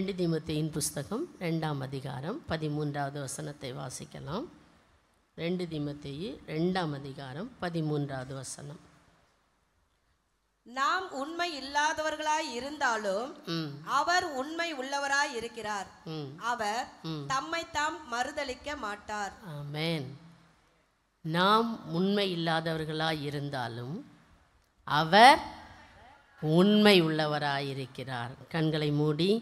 2 தீமோத்தேயின் புஸ்தகம் 2ஆம் அதிகாரம் 13வது வசனத்தை வாசிக்கலாம். 2 தீமோத்தேயு 2ஆம் அதிகாரம் 13வது வசனம். நாம் உண்மை இல்லாதவர்களாய் இருந்தாலும் அவர் உண்மை உள்ளவராய் இருக்கிறார். அவர் தம்மை தாம் மறுதலிக்க மாட்டார். ஆமென். நாம் உண்மை இல்லாதவர்களாய் இருந்தாலும் அவர் உண்மை உள்ளவராயிருக்கிறார். கண்களை மூடி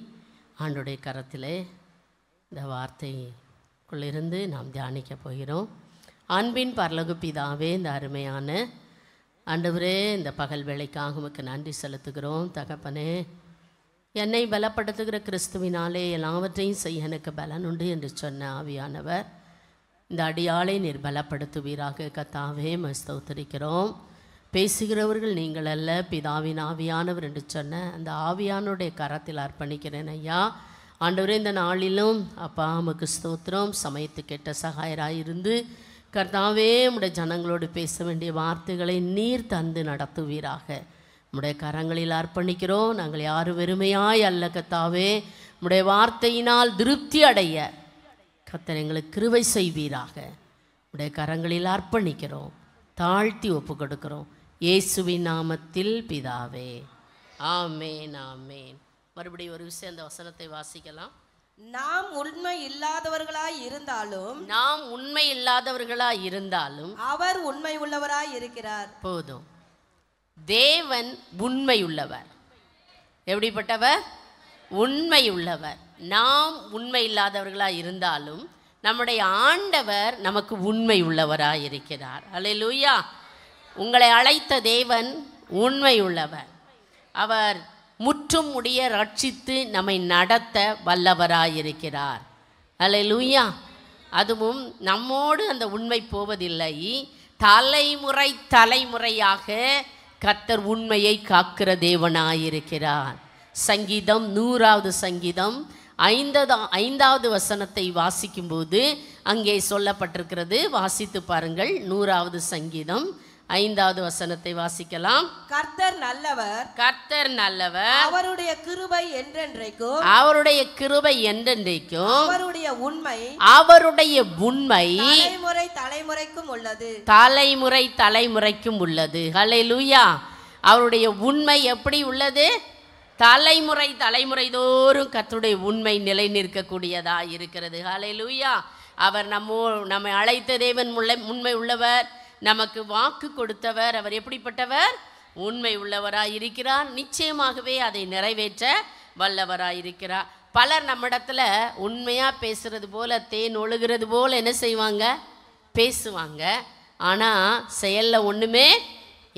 ஆண்டோடைய கரத்திலே இந்த வார்த்தைக்குள்ளிருந்து நாம் தியானிக்க போகிறோம். அன்பின் பரலோக பிதாவே, இந்த அருமையான ஆண்டவரே, இந்த பகல் வேளைக்காக உமக்கு நன்றி செலுத்துகிறோம். தகப்பனே, என்னை பலப்படுத்துகிற கிறிஸ்துவினாலே எல்லாவற்றையும் செய்ய எனக்கு பலன் உண்டு என்று சொன்ன ஆவியானவர், இந்த அடியாளை நீர் பலப்படுத்துவீராக. கர்த்தாவே, ஸ்தோத்திரிக்கிறோம். பேசுகிறவர்கள் நீங்கள் அல்ல, பிதாவின் ஆவியானவர் என்று சொன்ன அந்த ஆவியானுடைய கரத்தில் அர்ப்பணிக்கிறேன் ஐயா. ஆண்டவரே, இந்த நாளிலும் அப்பா உமக்கு ஸ்தோத்திரம். சமயத்து கெட்ட சகாயராயிருந்து கர்த்தாவே, உம்முடைய ஜனங்களோடு பேச வேண்டிய வார்த்தைகளை நீர் தந்து நடத்துவீராக. உம்முடைய கரங்களில் அர்ப்பணிக்கிறோம். நாங்கள் யாரும் வெறுமையாய் அல்ல கர்த்தாவே, உம்முடைய வார்த்தையினால் திருப்தி அடைய கர்த்தர் எங்களுக்கு கிருபை செய்வீராக. உம்முடைய கரங்களில் அர்ப்பணிக்கிறோம், தாழ்த்தி ஒப்பு கொடுக்கிறோம். இயேசுவின் நாமத்தில் பிதாவே, ஆமேன் ஆமேன். மறுபடியும் ஒரு விஷயம், அந்த வசனத்தை வாசிக்கலாம். நாம் உண்மை இல்லாதவர்களாய் இருந்தாலும் அவர் உண்மை உள்ளவராய் இருக்கிறார். போதும். தேவன் உண்மை உள்ளவர். எப்படிப்பட்டவர்? உண்மை உள்ளவர். நாம் உண்மை இல்லாதவர்களாய் இருந்தாலும் நம்முடைய ஆண்டவர் நமக்கு உண்மை உள்ளவராய் இருக்கிறார். அல்லேலூயா. உங்களை அழைத்த தேவன் உண்மை உள்ளவர். அவர் முற்றும் முடிய ரட்சித்து நம்மை நடத்த வல்லவராயிருக்கிறார். அல்லேலூயா. அதுவும் நம்மோடு அந்த உண்மை போவதில்லை, தலைமுறை தலைமுறையாக கர்த்தர் உண்மையை காக்கிற தேவனாயிருக்கிறார். சங்கீதம் 100வது சங்கீதம் 5வது வசனத்தை வாசிக்கும்போது அங்கே சொல்லப்பட்டிருக்கிறது. வாசித்து பாருங்கள். 100வது சங்கீதம் 5வது வசனத்தை வாசிக்கலாம். கர்த்தர் நல்லவர், கர்த்தர் நல்லவர், அவருடைய கிருபை என்றென்றைக்கும், அவருடைய கிருபை என்றென்றைக்கும், அவருடைய உண்மை தலைமுறை தலைமுறைக்கும் உள்ளது, தலைமுறை தலைமுறைக்கும் உள்ளது. ஹல்லேலூயா. அவருடைய உண்மை எப்படி உள்ளது? தலைமுறை தலைமுறை தோறும் கர்த்தருடைய உண்மை நிலை நிற்கக்கூடியதா இருக்கிறது. ஹல்லேலூயா. அவர் நம்மை அழைத்த தேவன் உண்மை உள்ளவர், நமக்கு வாக்கு கொடுத்தவர். அவர் எப்படிப்பட்டவர்? உண்மை உள்ளவராய் இருக்கிறார். நிச்சயமாகவே அதை நிறைவேற்ற வல்லவராய் இருக்கிறார். பலர் நம்மிடத்துல உண்மையாக பேசுறது போல, தேன் ஒழுகிறது போல என்ன செய்வாங்க? பேசுவாங்க. ஆனால் செயலில் ஒன்றுமே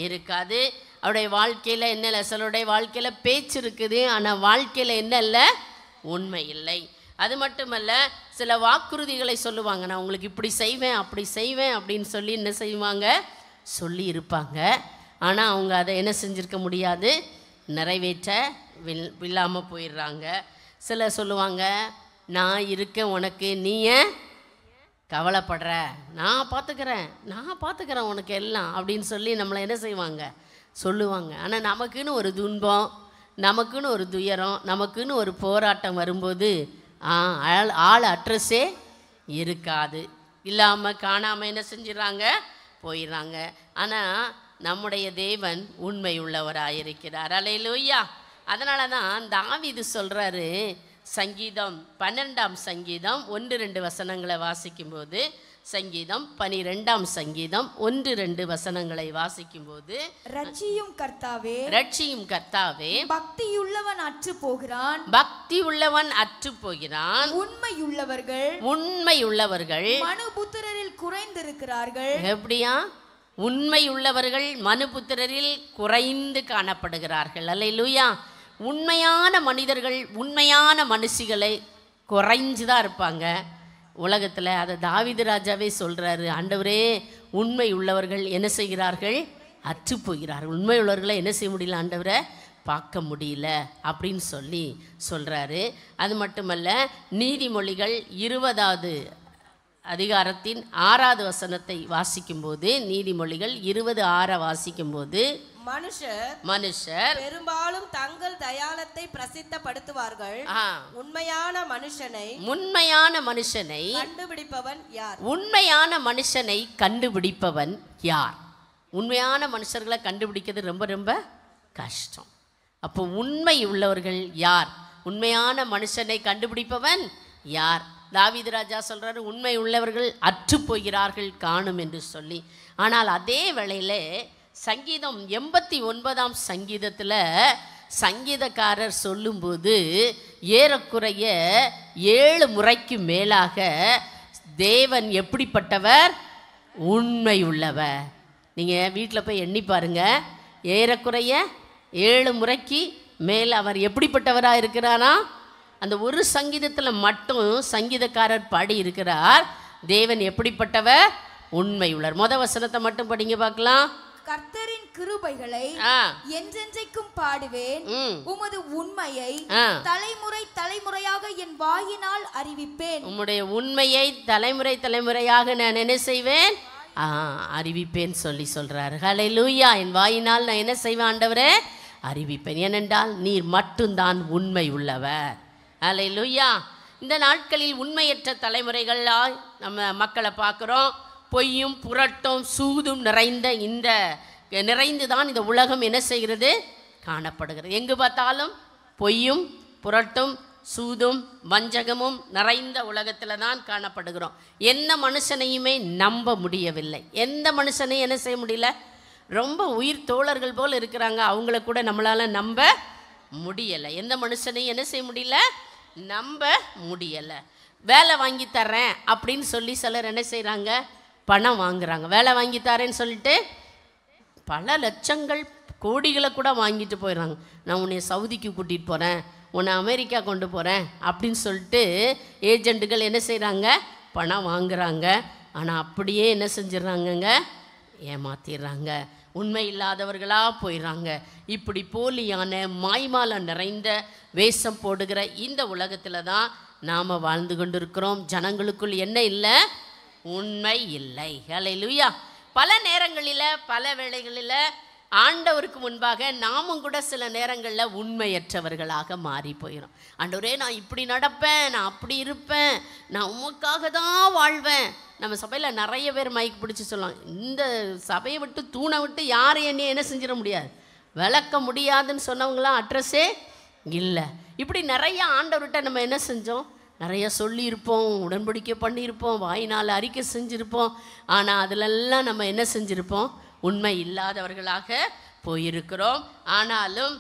இருக்காது. அவருடைய வாழ்க்கையில் என்ன இல்லை? சிலருடைய வாழ்க்கையில் பேச்சு இருக்குது, ஆனால் வாழ்க்கையில் என்ன இல்லை? உண்மை இல்லை. அது மட்டுமல்ல, சில வாக்குறுதிகளை சொல்லுவாங்க. நான் உங்களுக்கு இப்படி செய்வேன், அப்படி செய்வேன் அப்படின்னு சொல்லி என்ன செய்வாங்க? சொல்லி இருப்பாங்க. ஆனால் அவங்க அதை என்ன செஞ்சுருக்க முடியாது, நிறைவேற்ற இல்லாமல் போயிடுறாங்க. சிலர் சொல்லுவாங்க, நான் இருக்கேன் உனக்கு, நீ ஏன் கவலைப்படுற, நான் பார்த்துக்கிறேன் உனக்கு எல்லாம் அப்படின்னு சொல்லி நம்மளை என்ன செய்வாங்க? சொல்லுவாங்க. ஆனால் நமக்குன்னு ஒரு துன்பம், நமக்குன்னு ஒரு துயரம், நமக்குன்னு ஒரு போராட்டம் வரும்போது ஆள் அட்ரஸே இருக்காது. இல்லாமல் காணாமல் என்ன செஞ்சிடறாங்க? போயிடுறாங்க. ஆனால் நம்முடைய தேவன் உண்மை உள்ளவராயிருக்கிறார். அல்லேலூயா. அதனால தான் தாவீது சொல்கிறாரு, சங்கீதம் 12ஆம் சங்கீதம் 1-2 வசனங்களை வாசிக்கும்போது, சங்கீதம் 12ஆம் சங்கீதம் 1-2 வசனங்களை வாசிக்கும்போது, ரட்சியும் கர்த்தாவே, ரட்சியும் கர்த்தாவே, பக்தியுள்ளவன் அற்று போகிறான், பக்தியுள்ளவன் அற்று போகிறான், உண்மையுள்ளவர்கள் மனுபுத்திரரில் குறைந்திருக்கிறார்கள். எப்படியா? உண்மையுள்ளவர்கள் மனுபுத்திரரில் குறைந்து காணப்படுகிறார்கள். அல்லேலூயா. உண்மையான மனிதர்கள், உண்மையான மனுஷிகளை குறைஞ்சு தான் இருப்பாங்க உலகத்தில். அதை தாவீது ராஜாவே சொல்கிறாரு, ஆண்டவரே, உண்மை உள்ளவர்கள் என்ன செய்கிறார்கள்? அற்று போகிறார்கள். உண்மை உள்ளவர்களை என்ன செய்ய முடியல ஆண்டவரை? பார்க்க முடியல அப்படின்னு சொல்லி சொல்கிறாரு. அது மட்டுமல்ல, நீதிமொழிகள் 20வது அதிகாரத்தின் 6வது வசனத்தை வாசிக்கும்போது, நீதிமொழிகள் 20:6 வாசிக்கும்போது, மனுஷர் பெரும்பாலும் தங்கள் தயாளத்தை பிரசித்தப்படுத்துவார்கள். உண்மையான மனுஷனை கண்டுபிடிப்பவன் யார்? உண்மையான மனுஷனை கண்டுபிடிப்பவன் யார்? உண்மையான மனுஷர்களை கண்டுபிடிக்கிறது ரொம்ப ரொம்ப கஷ்டம். அப்போ உண்மை உள்ளவர்கள் யார்? உண்மையான மனுஷனை கண்டுபிடிப்பவன் யார்? தாவீது ராஜா சொல்றாரு, உண்மை உள்ளவர்கள் அற்று போகிறார்கள் காணும் என்று சொல்லி. ஆனால் அதே வேளையில் சங்கீதம் 89ஆம் சங்கீதத்தில் சங்கீதக்காரர் சொல்லும்போது ஏறக்குறைய 7 முறைக்கு மேலாக தேவன் எப்படிப்பட்டவர்? உண்மை உள்ளவர். நீங்கள் வீட்டில் போய் எண்ணி பாருங்க, ஏறக்குறைய 7 முறைக்கு மேல் அவர் எப்படிப்பட்டவராக இருக்கிறாரா? அந்த ஒரு சங்கீதத்தில் மட்டும் சங்கீதக்காரர் பாடி இருக்கிறார், தேவன் எப்படிப்பட்டவர்? உண்மை உள்ளவர். முத வசனத்தை மட்டும் படிங்க பார்க்கலாம். கர்த்தரின் கிருபைகளை என்றென்றைக்கும் பாடுவேன், உமது உண்மையை தலைமுறை தலைமுறையாக என் வாயினால் அறிவிப்பேன். உம்முடைய உண்மையை தலைமுறை தலைமுறையாக நான் என்ன செய்வேன்? அறிவிப்பேன் சொல்லி சொல்றாரு. ஹல்லேலூயா. என் வாயினால் நான் என்ன செய்வேன் ஆண்டவரே? அறிவிப்பேன். ஏனென்றால் நீர் மட்டும்தான் உண்மை உள்ளவர். ஹல்லேலூயா. இந்த நாட்களில் உண்மையற்ற தலைமுறைகளால் நம்ம மக்களை பார்க்குறோம். பொய்யும் புரட்டும் சூதும் நிறைந்து தான் இந்த உலகம் என்ன செய்கிறது? காணப்படுகிறது. எங்கு பார்த்தாலும் பொய்யும் புரட்டும் சூதும் வஞ்சகமும் நிறைந்த உலகத்தில் தான் காணப்படுகிறோம். எந்த மனுஷனையுமே நம்ப முடியவில்லை. எந்த மனுஷனையும் என்ன செய்ய முடியல? ரொம்ப உயிர் தோழர்கள் போல் இருக்கிறாங்க, அவங்கள கூட நம்மளால் நம்ப முடியலை. எந்த மனுஷனையும் என்ன செய்ய முடியல? நம்ப முடியலை. வேலை வாங்கி தர்றேன் அப்படின்னு சொல்லி சிலர் என்ன செய்கிறாங்க? பணம் வாங்குறாங்க. வேலை வாங்கி தரேன்னு சொல்லிட்டு பல லட்சங்கள் கோடிகளை கூட வாங்கிட்டு போயிடுறாங்க. நான் உன்னை சவுதிக்கு கூட்டிகிட்டு போகிறேன், உன்னை அமெரிக்கா கொண்டு போகிறேன் அப்படின்னு சொல்லிட்டு ஏஜெண்ட்டுகள் என்ன செய்கிறாங்க? பணம் வாங்குறாங்க. ஆனால் அப்படியே என்ன செஞ்சிடறாங்கங்க? ஏமாத்திடுறாங்க. உண்மை இல்லாதவர்களாக போயிடுறாங்க. இப்படி போலியான மாய்மால நிறைந்த வேஷம் போடுகிற இந்த உலகத்தில் தான் நாம் வாழ்ந்து கொண்டிருக்கிறோம். ஜனங்களுக்குள் என்ன இல்லை? உண்மை இல்லை. ஹல்லேலூயா. பல நேரங்களில் பல வேளைகளில் ஆண்டவருக்கு முன்பாக நாமும் கூட சில நேரங்களில் உண்மையற்றவர்களாக மாறி போயிடும். ஆண்டவரே, நான் இப்படி நடப்பேன், நான் அப்படி இருப்பேன், நான் உமக்காக தான் வாழ்வேன். நம்ம சபையில் நிறைய பேர் மைக் பிடிச்சி சொல்லுவாங்க, இந்த சபையை விட்டு தூணை விட்டு யாரும் என்ன செஞ்சிட முடியாது, விளக்க முடியாதுன்னு சொன்னவங்களாம் அட்ரஸே இல்லை. இப்படி நிறைய ஆண்டவர்கிட்ட நம்ம என்ன செஞ்சோம்? நிறைய சொல்லியிருப்போம், உடன்படிக்கை பண்ணியிருப்போம், வாயினால் அறிக்கை செஞ்சுருப்போம். ஆனால் அதிலெல்லாம் நம்ம என்ன செஞ்சுருப்போம்? உண்மை இல்லாதவர்களாக போயிருக்கிறோம். ஆனாலும்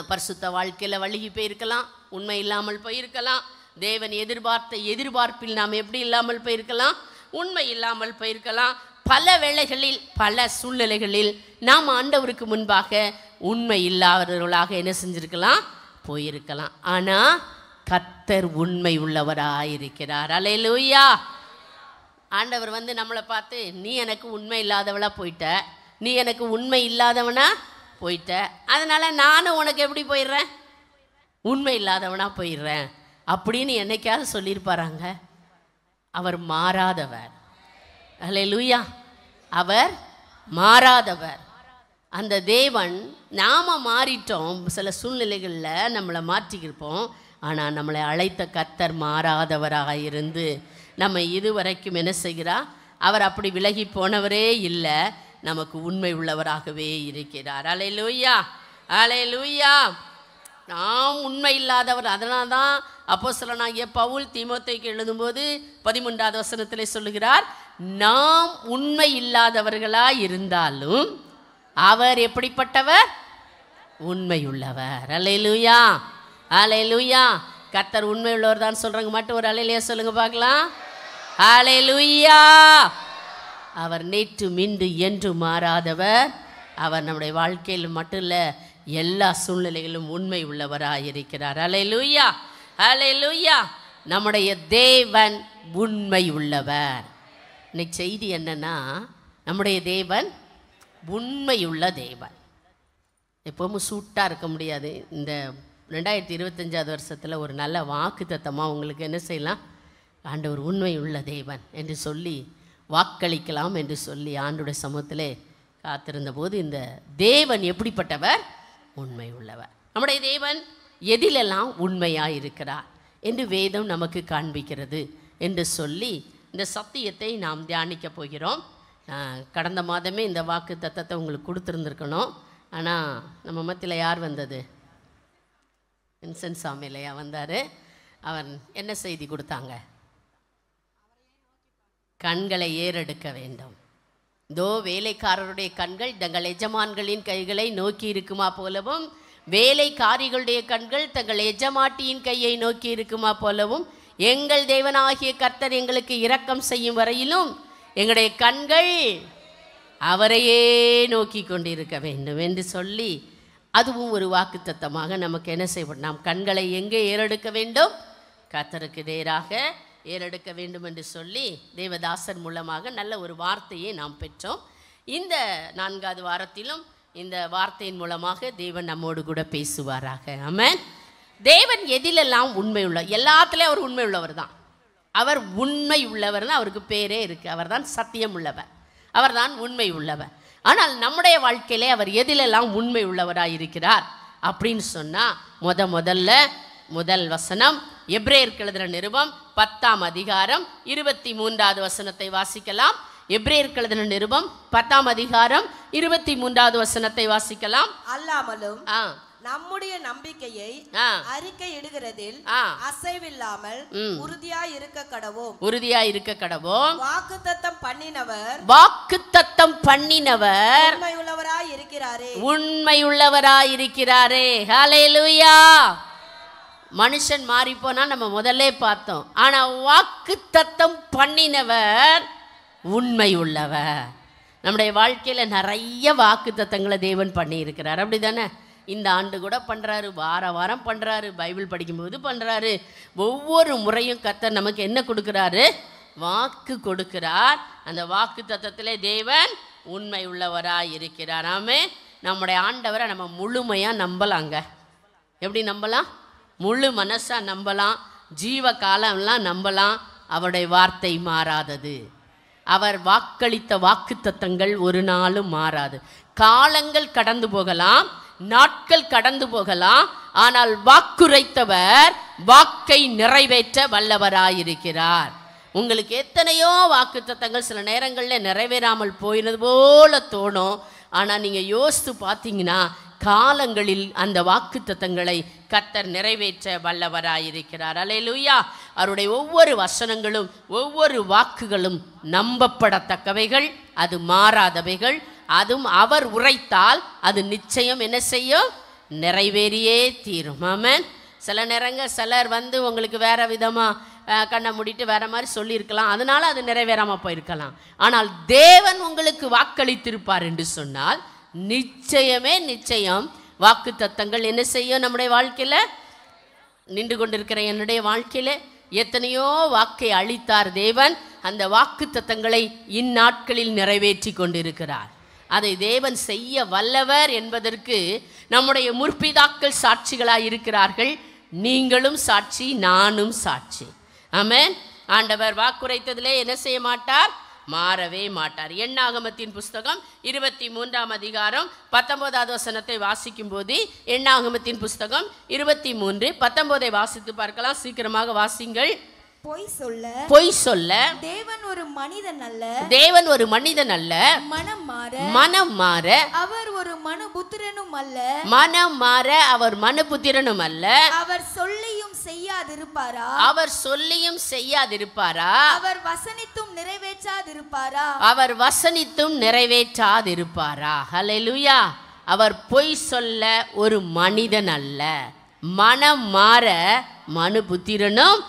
பரிசுத்த வாழ்க்கையில் வழுகி போயிருக்கலாம், உண்மை இல்லாமல் போயிருக்கலாம். தேவன் எதிர்பார்த்த எதிர்பார்ப்பில் நாம் எப்படி இல்லாமல் போயிருக்கலாம்? உண்மை இல்லாமல் போயிருக்கலாம். பல வேளைகளில் பல சூழ்நிலைகளில் நாம் ஆண்டவருக்கு முன்பாக உண்மை இல்லாதவர்களாக என்ன செஞ்சுருக்கலாம்? போயிருக்கலாம். ஆனால் கர்த்தர் உண்மை உள்ளவராயிருக்கிறார். அல்லேலூயா. ஆண்டவர் நம்மளை பார்த்து, நீ எனக்கு உண்மை இல்லாதவளா போயிட்ட, நீ எனக்கு உண்மை இல்லாதவனா போயிட்ட, அதனால் நானும் உனக்கு எப்படி போயிடுறேன்? உண்மை இல்லாதவனா போயிடுறேன் அப்படின்னு என்னைக்காவது சொல்லியிருப்பாராங்க? அவர் மாறாதவர். அல்லேலூயா. அவர் மாறாதவர். அந்த தேவன், நாம் மாறிட்டோம், சில சூழ்நிலைகளில் நம்மளை மாற்றிக்கிருப்போம். ஆனால் நம்மளை அழைத்த கர்த்தர் மாறாதவராக இருந்து நம்ம இதுவரைக்கும் என்ன செய்கிறார்? அவர் அப்படி விலகி போனவரே இல்லை, நமக்கு உண்மை உள்ளவராகவே இருக்கிறார். அல்லேலூயா. அல்லேலூயா. நாம் உண்மை இல்லாதவர். அதனால தான் அப்போஸ்தலனாகிய பவுல் தீமோத்தேயுக்கு எழுதும்போது 13வது வசனத்திலே சொல்லுகிறார், நாம் உண்மை இல்லாதவர்களாக இருந்தாலும் அவர் எப்படிப்பட்டவர்? உண்மை உள்ளவர். அல்லேலூயா. அல்லேலூயா. கர்த்தர் உண்மை உள்ளவர் தான் சொல்கிறாங்க மட்டும் ஒரு அல்லேலூயா சொல்லுங்க பார்க்கலாம். அல்லேலூயா. அவர் நேற்று மின்று என்று மாறாதவர். அவர் நம்முடைய வாழ்க்கையில் மட்டும் இல்லை, எல்லா சூழ்நிலைகளிலும் உண்மை உள்ளவராக இருக்கிறார். அல்லேலூயா. அல்லேலூயா. நம்முடைய தேவன் உண்மை உள்ளவர். இன்னைக்கு செய்தி என்னன்னா, நம்முடைய தேவன் உண்மையுள்ள தேவன். எப்பவும் சூட்டாக இருக்க முடியாது. இந்த 2025 வருஷத்தில் ஒரு நல்ல வாக்கு தத்தமாக உங்களுக்கு என்ன செய்யலாம்? ஆண்டவர் உண்மை உள்ள தேவன் என்று சொல்லி வாக்களிக்கலாம் என்று சொல்லி ஆண்டவருடைய சமூகத்திலே காத்திருந்த போது இந்த தேவன் எப்படிப்பட்டவர்? உண்மை உள்ளவர். நம்முடைய தேவன் எதிலெல்லாம் உண்மையாக இருக்கிறார் என்று வேதம் நமக்கு காண்பிக்கிறது என்று சொல்லி இந்த சத்தியத்தை நாம் தியானிக்க போகிறோம். கடந்த மாதமே இந்த வாக்கு தத்தத்தை உங்களுக்கு கொடுத்துருந்துருக்கணும். ஆனால் நம்ம மத்தியில் யார் வந்தது? வின்சென்ட் சாமி இல்லையா வந்தார். அவர் என்ன செய்தி கொடுத்தாங்க? கண்களை ஏறெடுக்க வேண்டும். இதோ வேலைக்காரருடைய கண்கள் தங்கள் எஜமான்களின் கைகளை நோக்கி இருக்குமா போலவும், வேலைக்காரிகளுடைய கண்கள் தங்கள் எஜமாட்டியின் கையை நோக்கி இருக்குமா போலவும், எங்கள் தேவனாகிய கர்த்தர் எங்களுக்கு இரக்கம் செய்யும் வரையிலும் எங்களுடைய கண்கள் அவரையே நோக்கி கொண்டிருக்க வேண்டும் என்று சொல்லி, அதுவும் ஒரு வாக்குத்தத்தமாக நமக்கு என்ன செய்யப்படும்? நாம் கண்களை எங்கே ஏறெடுக்க வேண்டும்? கர்த்தருக்கு நேராக ஏறெடுக்க வேண்டும் என்று சொல்லி தேவதாசன் மூலமாக நல்ல ஒரு வார்த்தையை நாம் பெற்றோம். இந்த 4வது வாரத்திலும் இந்த வார்த்தையின் மூலமாக தேவன் நம்மோடு கூட பேசுவாராக. ஆமென். தேவன் எதிலெல்லாம் உண்மை உள்ள, எல்லாத்துலேயும் அவர் உண்மை உள்ளவர் தான். அவர் உண்மை உள்ளவர்னு அவருக்கு பேரே இருக்குது. அவர் தான் சத்தியம் உள்ளவர், அவர் தான் உண்மை உள்ளவர். ஆனால் நம்முடைய வாழ்க்கையிலே அவர் எதிலெல்லாம் உண்மை உள்ளவராக இருக்கிறார் அப்படின்னு சொன்னால், முதல் வசனம் எபிரேயருக்கு எழுதின நிருபம் 10ஆம் அதிகாரம் 23வது வசனத்தை வாசிக்கலாம். எபிரேயருக்கு எழுதின நிருபம் 10ஆம் அதிகாரம் 23வது வசனத்தை வாசிக்கலாம். அல்லாமலும் நம்முடைய நம்பிக்கையை அறிக்கையிடுகிறதில் அசைவில்லாமல் உறுதியாய் இருக்க கடவோம். வாக்குத்தத்தம் பண்ணினவர் உண்மையுள்ளவராய் இருக்கிறாரே. ஹல்லேலூயா. மனுஷன் மாறி போனால் நம்ம முதல்ல பார்த்தோம். ஆனால் வாக்குத்தத்தம் பண்ணினவர் உண்மை உள்ளவர். நம்முடைய வாழ்க்கையில் நிறைய வாக்குத்தத்தங்களை தேவன் பண்ணியிருக்கிறார். அப்படி தானே? இந்த ஆண்டு கூட பண்ணுறாரு, வாரம் பண்ணுறாரு, பைபிள் படிக்கும்போது பண்ணுறாரு. ஒவ்வொரு முறையும் கர்த்தர் நமக்கு என்ன கொடுக்குறாரு? வாக்கு கொடுக்கிறார். அந்த வாக்கு தத்தத்திலே தேவன் உண்மை உள்ளவராக இருக்கிறார். ஆமென். நம்முடைய ஆண்டவரை நம்ம முழுமையாக நம்பலாங்க. எப்படி நம்பலாம்? முழு மனசாக நம்பலாம், ஜீவ காலம்லாம் நம்பலாம். அவருடைய வார்த்தை மாறாதது. அவர் வாக்களித்த வாக்கு தத்தங்கள் ஒரு நாளும் மாறாது. காலங்கள் கடந்து போகலாம், நாட்கள் கடந்து போகலாம், ஆனால் வாக்குரைத்தவர் வாக்கை நிறைவேற்ற வல்லவராயிருக்கிறார். உங்களுக்கு எத்தனையோ வாக்கு தத்தங்கள் சில நேரங்களில் நிறைவேறாமல் போயினது போல தோணும். ஆனால் நீங்கள் யோசித்து பார்த்தீங்கன்னா காலங்களில் அந்த வாக்கு தத்தங்களை கர்த்தர் நிறைவேற்ற வல்லவராயிருக்கிறார். அல்லேலூயா. அவருடைய ஒவ்வொரு வசனங்களும் ஒவ்வொரு வாக்குகளும் நம்பப்படத்தக்கவைகள், அது மாறாதவைகள். அதுவும் அவர் உரைத்தால் அது நிச்சயம் என்ன செய்யும்? நிறைவேறியே தீரும். ஆமென். சில நேரங்கள் சிலர் வந்து உங்களுக்கு வேறு விதமாக கண்ணை மூடிட்டு வேறு மாதிரி சொல்லியிருக்கலாம், அதனால் அது நிறைவேறாமல் போயிருக்கலாம். ஆனால் தேவன் உங்களுக்கு வாக்களித்திருப்பார் என்று சொன்னால் நிச்சயம் வாக்கு தத்தங்கள் என்ன செய்யும்? நம்முடைய வாழ்க்கையில் நின்று கொண்டிருக்கிற என்னுடைய வாழ்க்கையில் எத்தனையோ வாக்கை அளித்தார் தேவன். அந்த வாக்கு தத்தங்களை இந்நாட்களில் நிறைவேற்றி கொண்டிருக்கிறார். அதை தேவன் செய்ய வல்லவர் என்பதற்கு நம்முடைய முற்பிதாக்கள் சாட்சிகளாக இருக்கிறார்கள். நீங்களும் சாட்சி, நானும் சாட்சி. ஆமென். ஆண்டவர் வாக்குரைத்ததிலே என்ன செய்ய மாட்டார்? மாறவே மாட்டார். எண்ணாகமத்தின் புஸ்தகம் 23ஆம் அதிகாரம் 19வது வசனத்தை வாசிக்கும் போது, எண்ணாகமத்தின் புஸ்தகம் 23:19 வாசித்து பார்க்கலாம். சீக்கிரமாக வாசிங்கள். பொய் சொல்ல தேவன் ஒரு மனிதன் அல்ல, மனம் மாற அவர் ஒரு மனுபுத்திரனும் அல்ல. அவர் சொல்லியும் செய்யாதிருப்பாரா? அவர் வசனித்தும் நிறைவேற்றாதிருப்பாரா? ஹல்லேலூயா. அவர் பொய் சொல்ல ஒரு மனிதன் அல்ல, மனம் மாற மனுபுத்திரனும்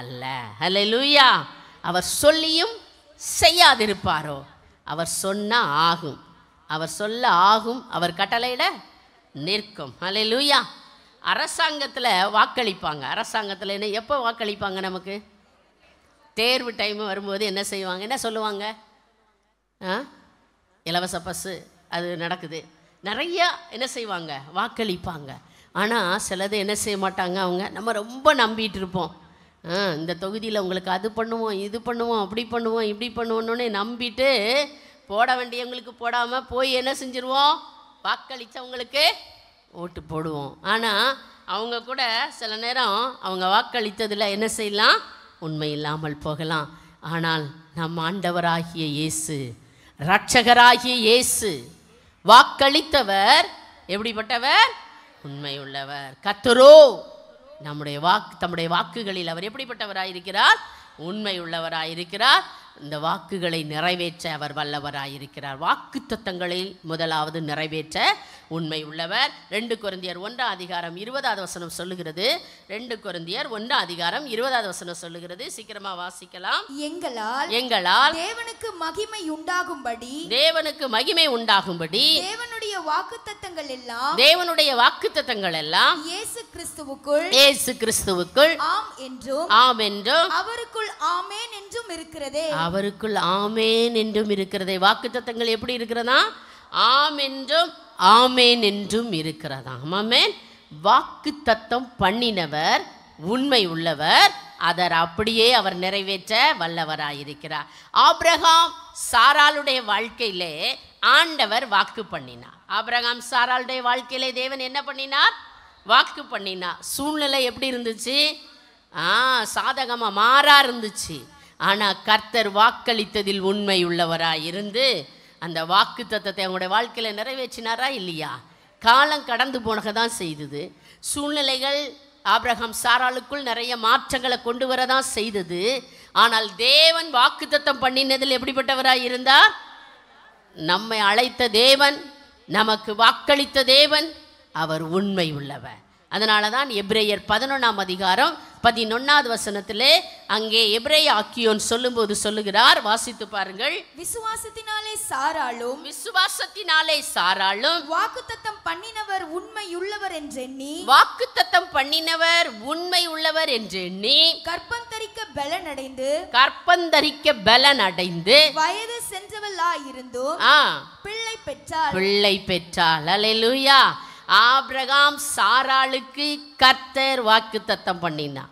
அல்ல. ஹல்லேலூயா. அவர் சொல்லியும் செய்யாதிருப்பாரோ? அவர் சொன்னா ஆகும், அவர் சொல்ல ஆகும், அவர் கட்டளையிட நிற்கும். ஹல்லேலூயா. அரசாங்கத்தில் வாக்களிப்பாங்க. அரசாங்கத்தில் என்ன எப்போ வாக்களிப்பாங்க? நமக்கு தேர்வு டைம் வரும்போது என்ன செய்வாங்க? என்ன சொல்லுவாங்க? இலவச பஸ்ஸு அது நடக்குது. நிறையா என்ன செய்வாங்க? வாக்களிப்பாங்க. ஆனால் சிலது என்ன செய்ய மாட்டாங்க. அவங்க நம்ம ரொம்ப நம்பிட்டு இருப்போம். இந்த தொகுதியில் உங்களுக்கு அது பண்ணுவோம், இது பண்ணுவோம், அப்படி பண்ணுவோம், இப்படி பண்ணுவோன்னு நம்பிட்டு போட வேண்டியவங்களுக்கு போடாமல் போய் என்ன செஞ்சுருவோம், வாக்களித்தவங்களுக்கு ஓட்டு போடுவோம். ஆனால் அவங்க கூட சில நேரம் அவங்க வாக்களித்ததில் என்ன செய்யலாம், உண்மை இல்லாமல் போகலாம். ஆனால் நம் ஆண்டவராகிய இயேசு, இரட்சகராகிய இயேசு வாக்களித்தவர் எப்படிப்பட்டவர், உண்மை உள்ளவர். கர்த்தரோ தம்முடைய வாக்குகளில் அவர் எப்படிப்பட்டவராயிருக்கிறார், உண்மை உள்ளவராயிருக்கிறார். இந்த வாக்குகளை நிறைவேற்ற அவர் வல்லவராயிருக்கிறார். வாக்கு தத்தங்களில் முதலாவது நிறைவேற்ற உண்மை உள்ளவர். 2 கொரிந்தியர் 1:20 சொல்லுகிறது. 2 கொரிந்தியர் 1:20 சொல்லுகிறது. சீக்கிரமா வாசிக்கலாம். எங்களால் தேவனுக்கு மகிமை உண்டாகும்படி தேவனுடைய வாக்குத்தத்தங்கள் எல்லாம் இயேசு கிறிஸ்துவுக்குள் ஆம் என்றும் அவருக்குள் ஆமென் என்றும் இருக்கிறதே. வாக்குத்தத்தங்கள் எப்படி இருக்கிறதா, ஆம் என்றும் ஆமேன் என்றும் இருக்கிறதா. ஆமென். வாக்குத்தத்தம் பண்ணினவர் உண்மை உள்ளவர், அதர் அப்படியே அவர் நிறைவேற்ற வல்லவராயிருக்கிறார். ஆபிரகாம் சாராளுடைய வாழ்க்கையிலே ஆண்டவர் வாக்கு பண்ணினார். ஆபிரகாம் சாராளுடைய வாழ்க்கையிலே தேவன் என்ன பண்ணினார், வாக்கு பண்ணினார். சூழ்நிலை எப்படி இருந்துச்சு, சாதகமாக மாறா இருந்துச்சு. ஆனால் கர்த்தர் வாக்களித்ததில் உண்மை உள்ளவராயிருந்து அந்த வாக்கு தத்தத்தை அவங்களுடைய வாழ்க்கையில் நிறைவேற்றினாரா இல்லையா? காலம் கடந்து போனக தான் செய்தது. சூழ்நிலைகள் ஆபிரகாம் சாராளுக்குள் நிறைய மாற்றங்களை கொண்டு வர தான் செய்தது. ஆனால் தேவன் வாக்கு தத்தம் பண்ணினதில் எப்படிப்பட்டவராக இருந்தார், நம்மை அழைத்த தேவன், நமக்கு வாக்களித்த தேவன், அவர் உண்மை உள்ளவர். அதனால தான் எபிரேயர் 11:11 அங்கே எபிரேய ஆக்கியோன் சொல்லும்போது சொல்லுகிறார், வாசித்து பாருங்கள். விசுவாசத்தினாலே சாராளும் வாக்குத்தத்தம் பண்ணினவர் உண்மை உள்ளவர் என்றெண்ணி கற்பந்தரிக்க பலனடைந்து வயது சென்றவளாயிருந்தும் பிள்ளை பெற்றாள். அல்லேலூயா. ஆபிரகாம் சாராளுக்கு கர்த்தர் வாக்குத்தத்தம் பண்ணினார்,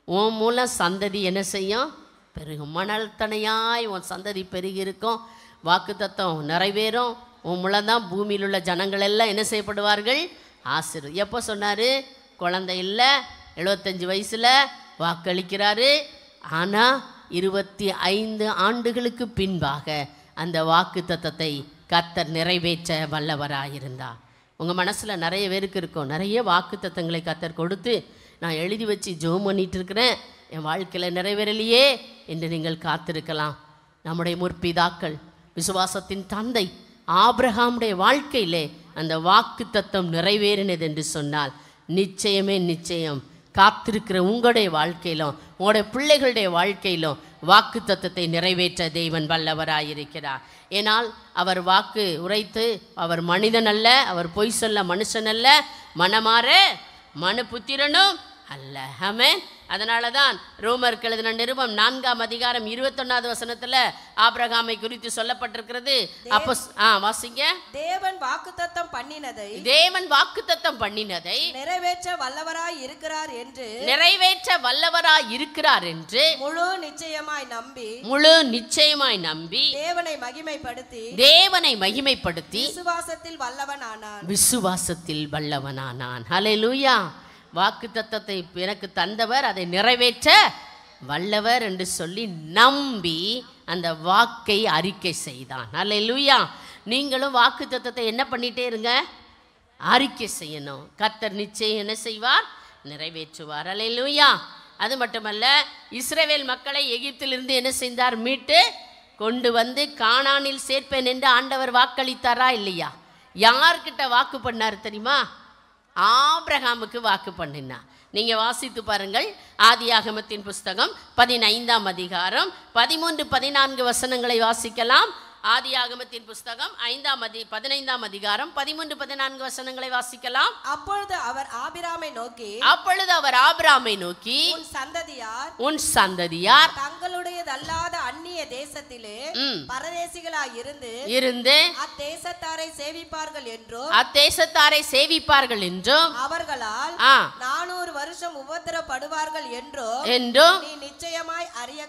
உன் மூலம் சந்ததி என்ன செய்யும், பெருகும், மணல் தனையாய் உன் சந்ததி பெருகி இருக்கும், வாக்குத்தத்தம் நிறைவேறும், உன் மூலம்தான் பூமியில் உள்ள ஜனங்கள் எல்லாம் என்ன செய்யப்படுவார்கள், ஆசீர்வாதம். எப்போ சொன்னார், குழந்தை இல்லை, 75 வயசில் வாக்களிக்கிறாரு. ஆனால் 25 ஆண்டுகளுக்கு பின்பாக அந்த வாக்குத்தத்தத்தை கர்த்தர் நிறைவேற்ற வல்லவராயிருந்தார். உங்கள் மனசில் நிறைய பேருக்கு இருக்கும், நிறைய வாக்குத்தத்தங்களை கர்த்தர் கொடுத்து நான் எழுதி வச்சு ஜெபம் பண்ணிட்டு இருக்கிறேன், என் வாழ்க்கையில் நிறைவேறலையே என்று நீங்கள் காத்திருக்கலாம். நம்முடைய முற்பிதாக்கள், விசுவாசத்தின் தந்தை ஆபிரகாமுடைய வாழ்க்கையிலே அந்த வாக்குத்தத்தம் நிறைவேறினது என்று சொன்னால் நிச்சயம் காத்திருக்கிற உங்களுடைய வாழ்க்கையிலும் உங்களுடைய பிள்ளைகளுடைய வாழ்க்கையிலும் வாக்குத்தத்தத்தை நிறைவேற்ற தேவன் வல்லவராயிருக்கிறார். ஏனால் அவர் வாக்கு உரைத்து, அவர் மனிதன் அல்ல, அவர் பொய் சொல்ல மனுஷன் அல்ல, மனமாற மனுபுத்திரனும் அல்ல. ஆமென். அதனால தான் ரோமருக்கு எழுதின நிருபம் 4:21 ஆபிரகாமை குறித்து சொல்லப்பட்டிருக்கிறது. அப்போ வாசிங்க. தேவன் வாக்குத்தத்தம் பண்ணினதை நிறைவேற்ற வல்லவராய் இருக்கிறார் என்று முழு நிச்சயமாய் நம்பி தேவனை மகிமைப்படுத்தி விசுவாசத்தில் வல்லவனானான். ஹல்லேலூயா. வாக்குத்தத்தத்தை எனக்கு தந்தவர் அதை நிறைவேற்ற வல்லவர் என்று சொல்லி நம்பி அந்த வாக்கை அறிக்கை செய்தான். அல்லேலூயா. நீங்களும் வாக்குத்தத்தத்தை என்ன பண்ணிட்டே இருங்க, அறிக்கை செய்யணும். கர்த்தர் நிச்சயம் என்ன செய்வார், நிறைவேற்றுவார். அல்லேலூயா. அது மட்டுமல்ல, இஸ்ரவேல் மக்களை எகிப்திலிருந்து என்ன செய்தார், மீட்டு கொண்டு வந்து கானானில் சேர்ப்பேன் என்று ஆண்டவர் வாக்களித்தாரா இல்லையா? யார்கிட்ட வாக்கு பண்ணார் தெரியுமா? ஆபிரகாமுக்கு வாக்கு பண்ணினார். நீங்கள் வாசித்து பாருங்கள். ஆதியாகமத்தின் புஸ்தகம் 15 13-14 வாசிக்கலாம். ஆதியாகமத்தின் புஸ்தகம் 15ஆம் அதிகாரம் 13-14 வசனங்களை வாசிக்கலாம். அப்பொழுது அவர் ஆபிராமை நோக்கி உன் சந்ததியார் தங்களுடையதல்லாத அந்நிய தேசத்திலே பரதேசிகளாய் இருந்து அத்தேசத்தாரை சேவிப்பார்கள் என்றும் அவர்களால் 400 வருஷம் உபத்திரப்படுவார்கள் என்றும் நீ நிச்சயமாய் அறிய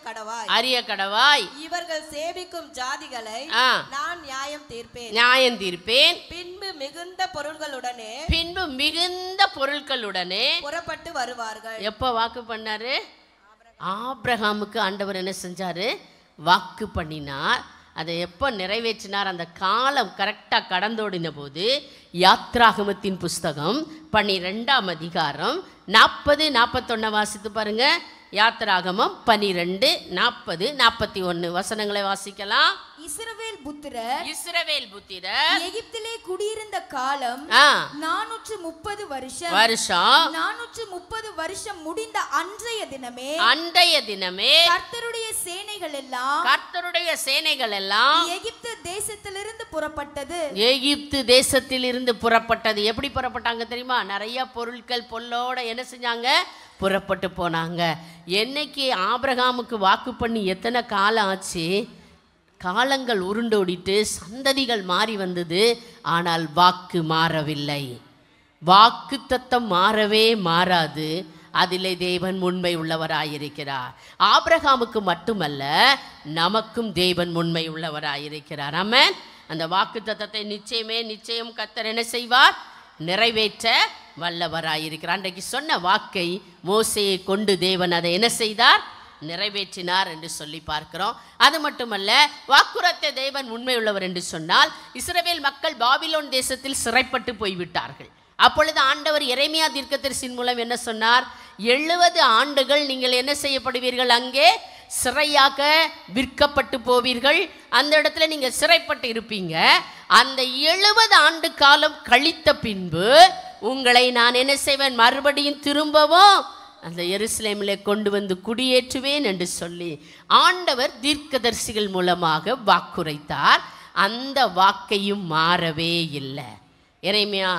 கடவாய். இவர்கள் சேவிக்கும் ஜாதிகளை நான் நியாயம் தீர்ப்பேன். பின்பு மிகுந்த பொருட்களுடனே புறப்பட்டு வருவார்கள். எப்ப வாக்கு பண்ணாரு? ஆபிரகாமுக்கு ஆண்டவர் என்ன செஞ்சாரு? வாக்கு பண்ணினார். அதை எப்போ நிறைவேற்றினார்? அந்த காலம் கரெக்டாக கடந்தோடின போது யாத்ராகமத்தின் புஸ்தகம் 12ஆம் அதிகாரம் 40-41 வாசித்து பாருங்க. யாத்ராகமம் 12-40-41 வசனங்களை வாசிக்கலாம். இஸ்ரவேல் புத்திரர் எகிப்திலே குடியிருந்த காலம் 430 வருஷம். 430 வருஷம் முடிந்த அன்றைய தினமே கர்த்தருடைய சேனைகள் எல்லாம் எகிப்து தேசத்திலிருந்து புறப்பட்டது. எப்படி புறப்பட்டாங்க தெரியுமா? நிறைய பொருட்கள் பொல்லோட என்ன செஞ்சாங்க? புறப்பட்டு போனாங்க. என்னைக்கு ஆபிரகாமுக்கு வாக்கு பண்ணி எத்தனை காலம் ஆச்சு? காலங்கள் உருண்டோடிட்டு சந்ததிகள் மாறி வந்தது. ஆனால் வாக்கு மாறவில்லை. வாக்கு தத்தம் மாறவே மாறாது. அதிலே தேவன் உண்மை உள்ளவராயிருக்கிறார். ஆபிரகாமுக்கு மட்டுமல்ல, நமக்கும் தேவன் உண்மை உள்ளவராயிருக்கிறார். ஆமென். அந்த வாக்கு தத்தத்தை நிச்சயம் கர்த்தர் என்ன செய்வார்? நிறைவேற்ற வல்லவராயிருக்கிறார். அன்றைக்கு சொன்ன வாக்கை மோசேயை கொண்டு தேவன் அதை என்ன செய்தார்? நிறைவேற்றினார் என்று சொல்லி பார்க்கிறோம். அது மட்டுமல்ல, வாக்குரத்த தேவன் உண்மை உள்ளவர் என்று சொன்னால், இஸ்ரவேல் மக்கள் பாபிலோன் தேசத்தில் சிறைப்பட்டு போய்விட்டார்கள். அப்பொழுது ஆண்டவர் எரேமியா தீர்க்கதரிசியின் மூலம் என்ன சொன்னார்? 70 ஆண்டுகள் நீங்கள் என்ன செய்யப்படுவீர்கள்? அங்கே சிறையாக விற்கப்பட்டு போவீர்கள். அந்த இடத்துல நீங்கள் சிறைப்பட்டு இருப்பீங்க. அந்த 70 ஆண்டு காலம் கழித்த பின்பு உங்களை நான் என்ன செய்வேன்? மறுபடியும் திரும்பவும் அந்த எருசலேமிலே கொண்டு வந்து குடியேற்றுவேன் என்று சொல்லி ஆண்டவர் தீர்க்கதரிசிகள் மூலமாக வாக்குரைத்தார். அந்த வாக்கையும் மாறவே இல்லை. எரேமியா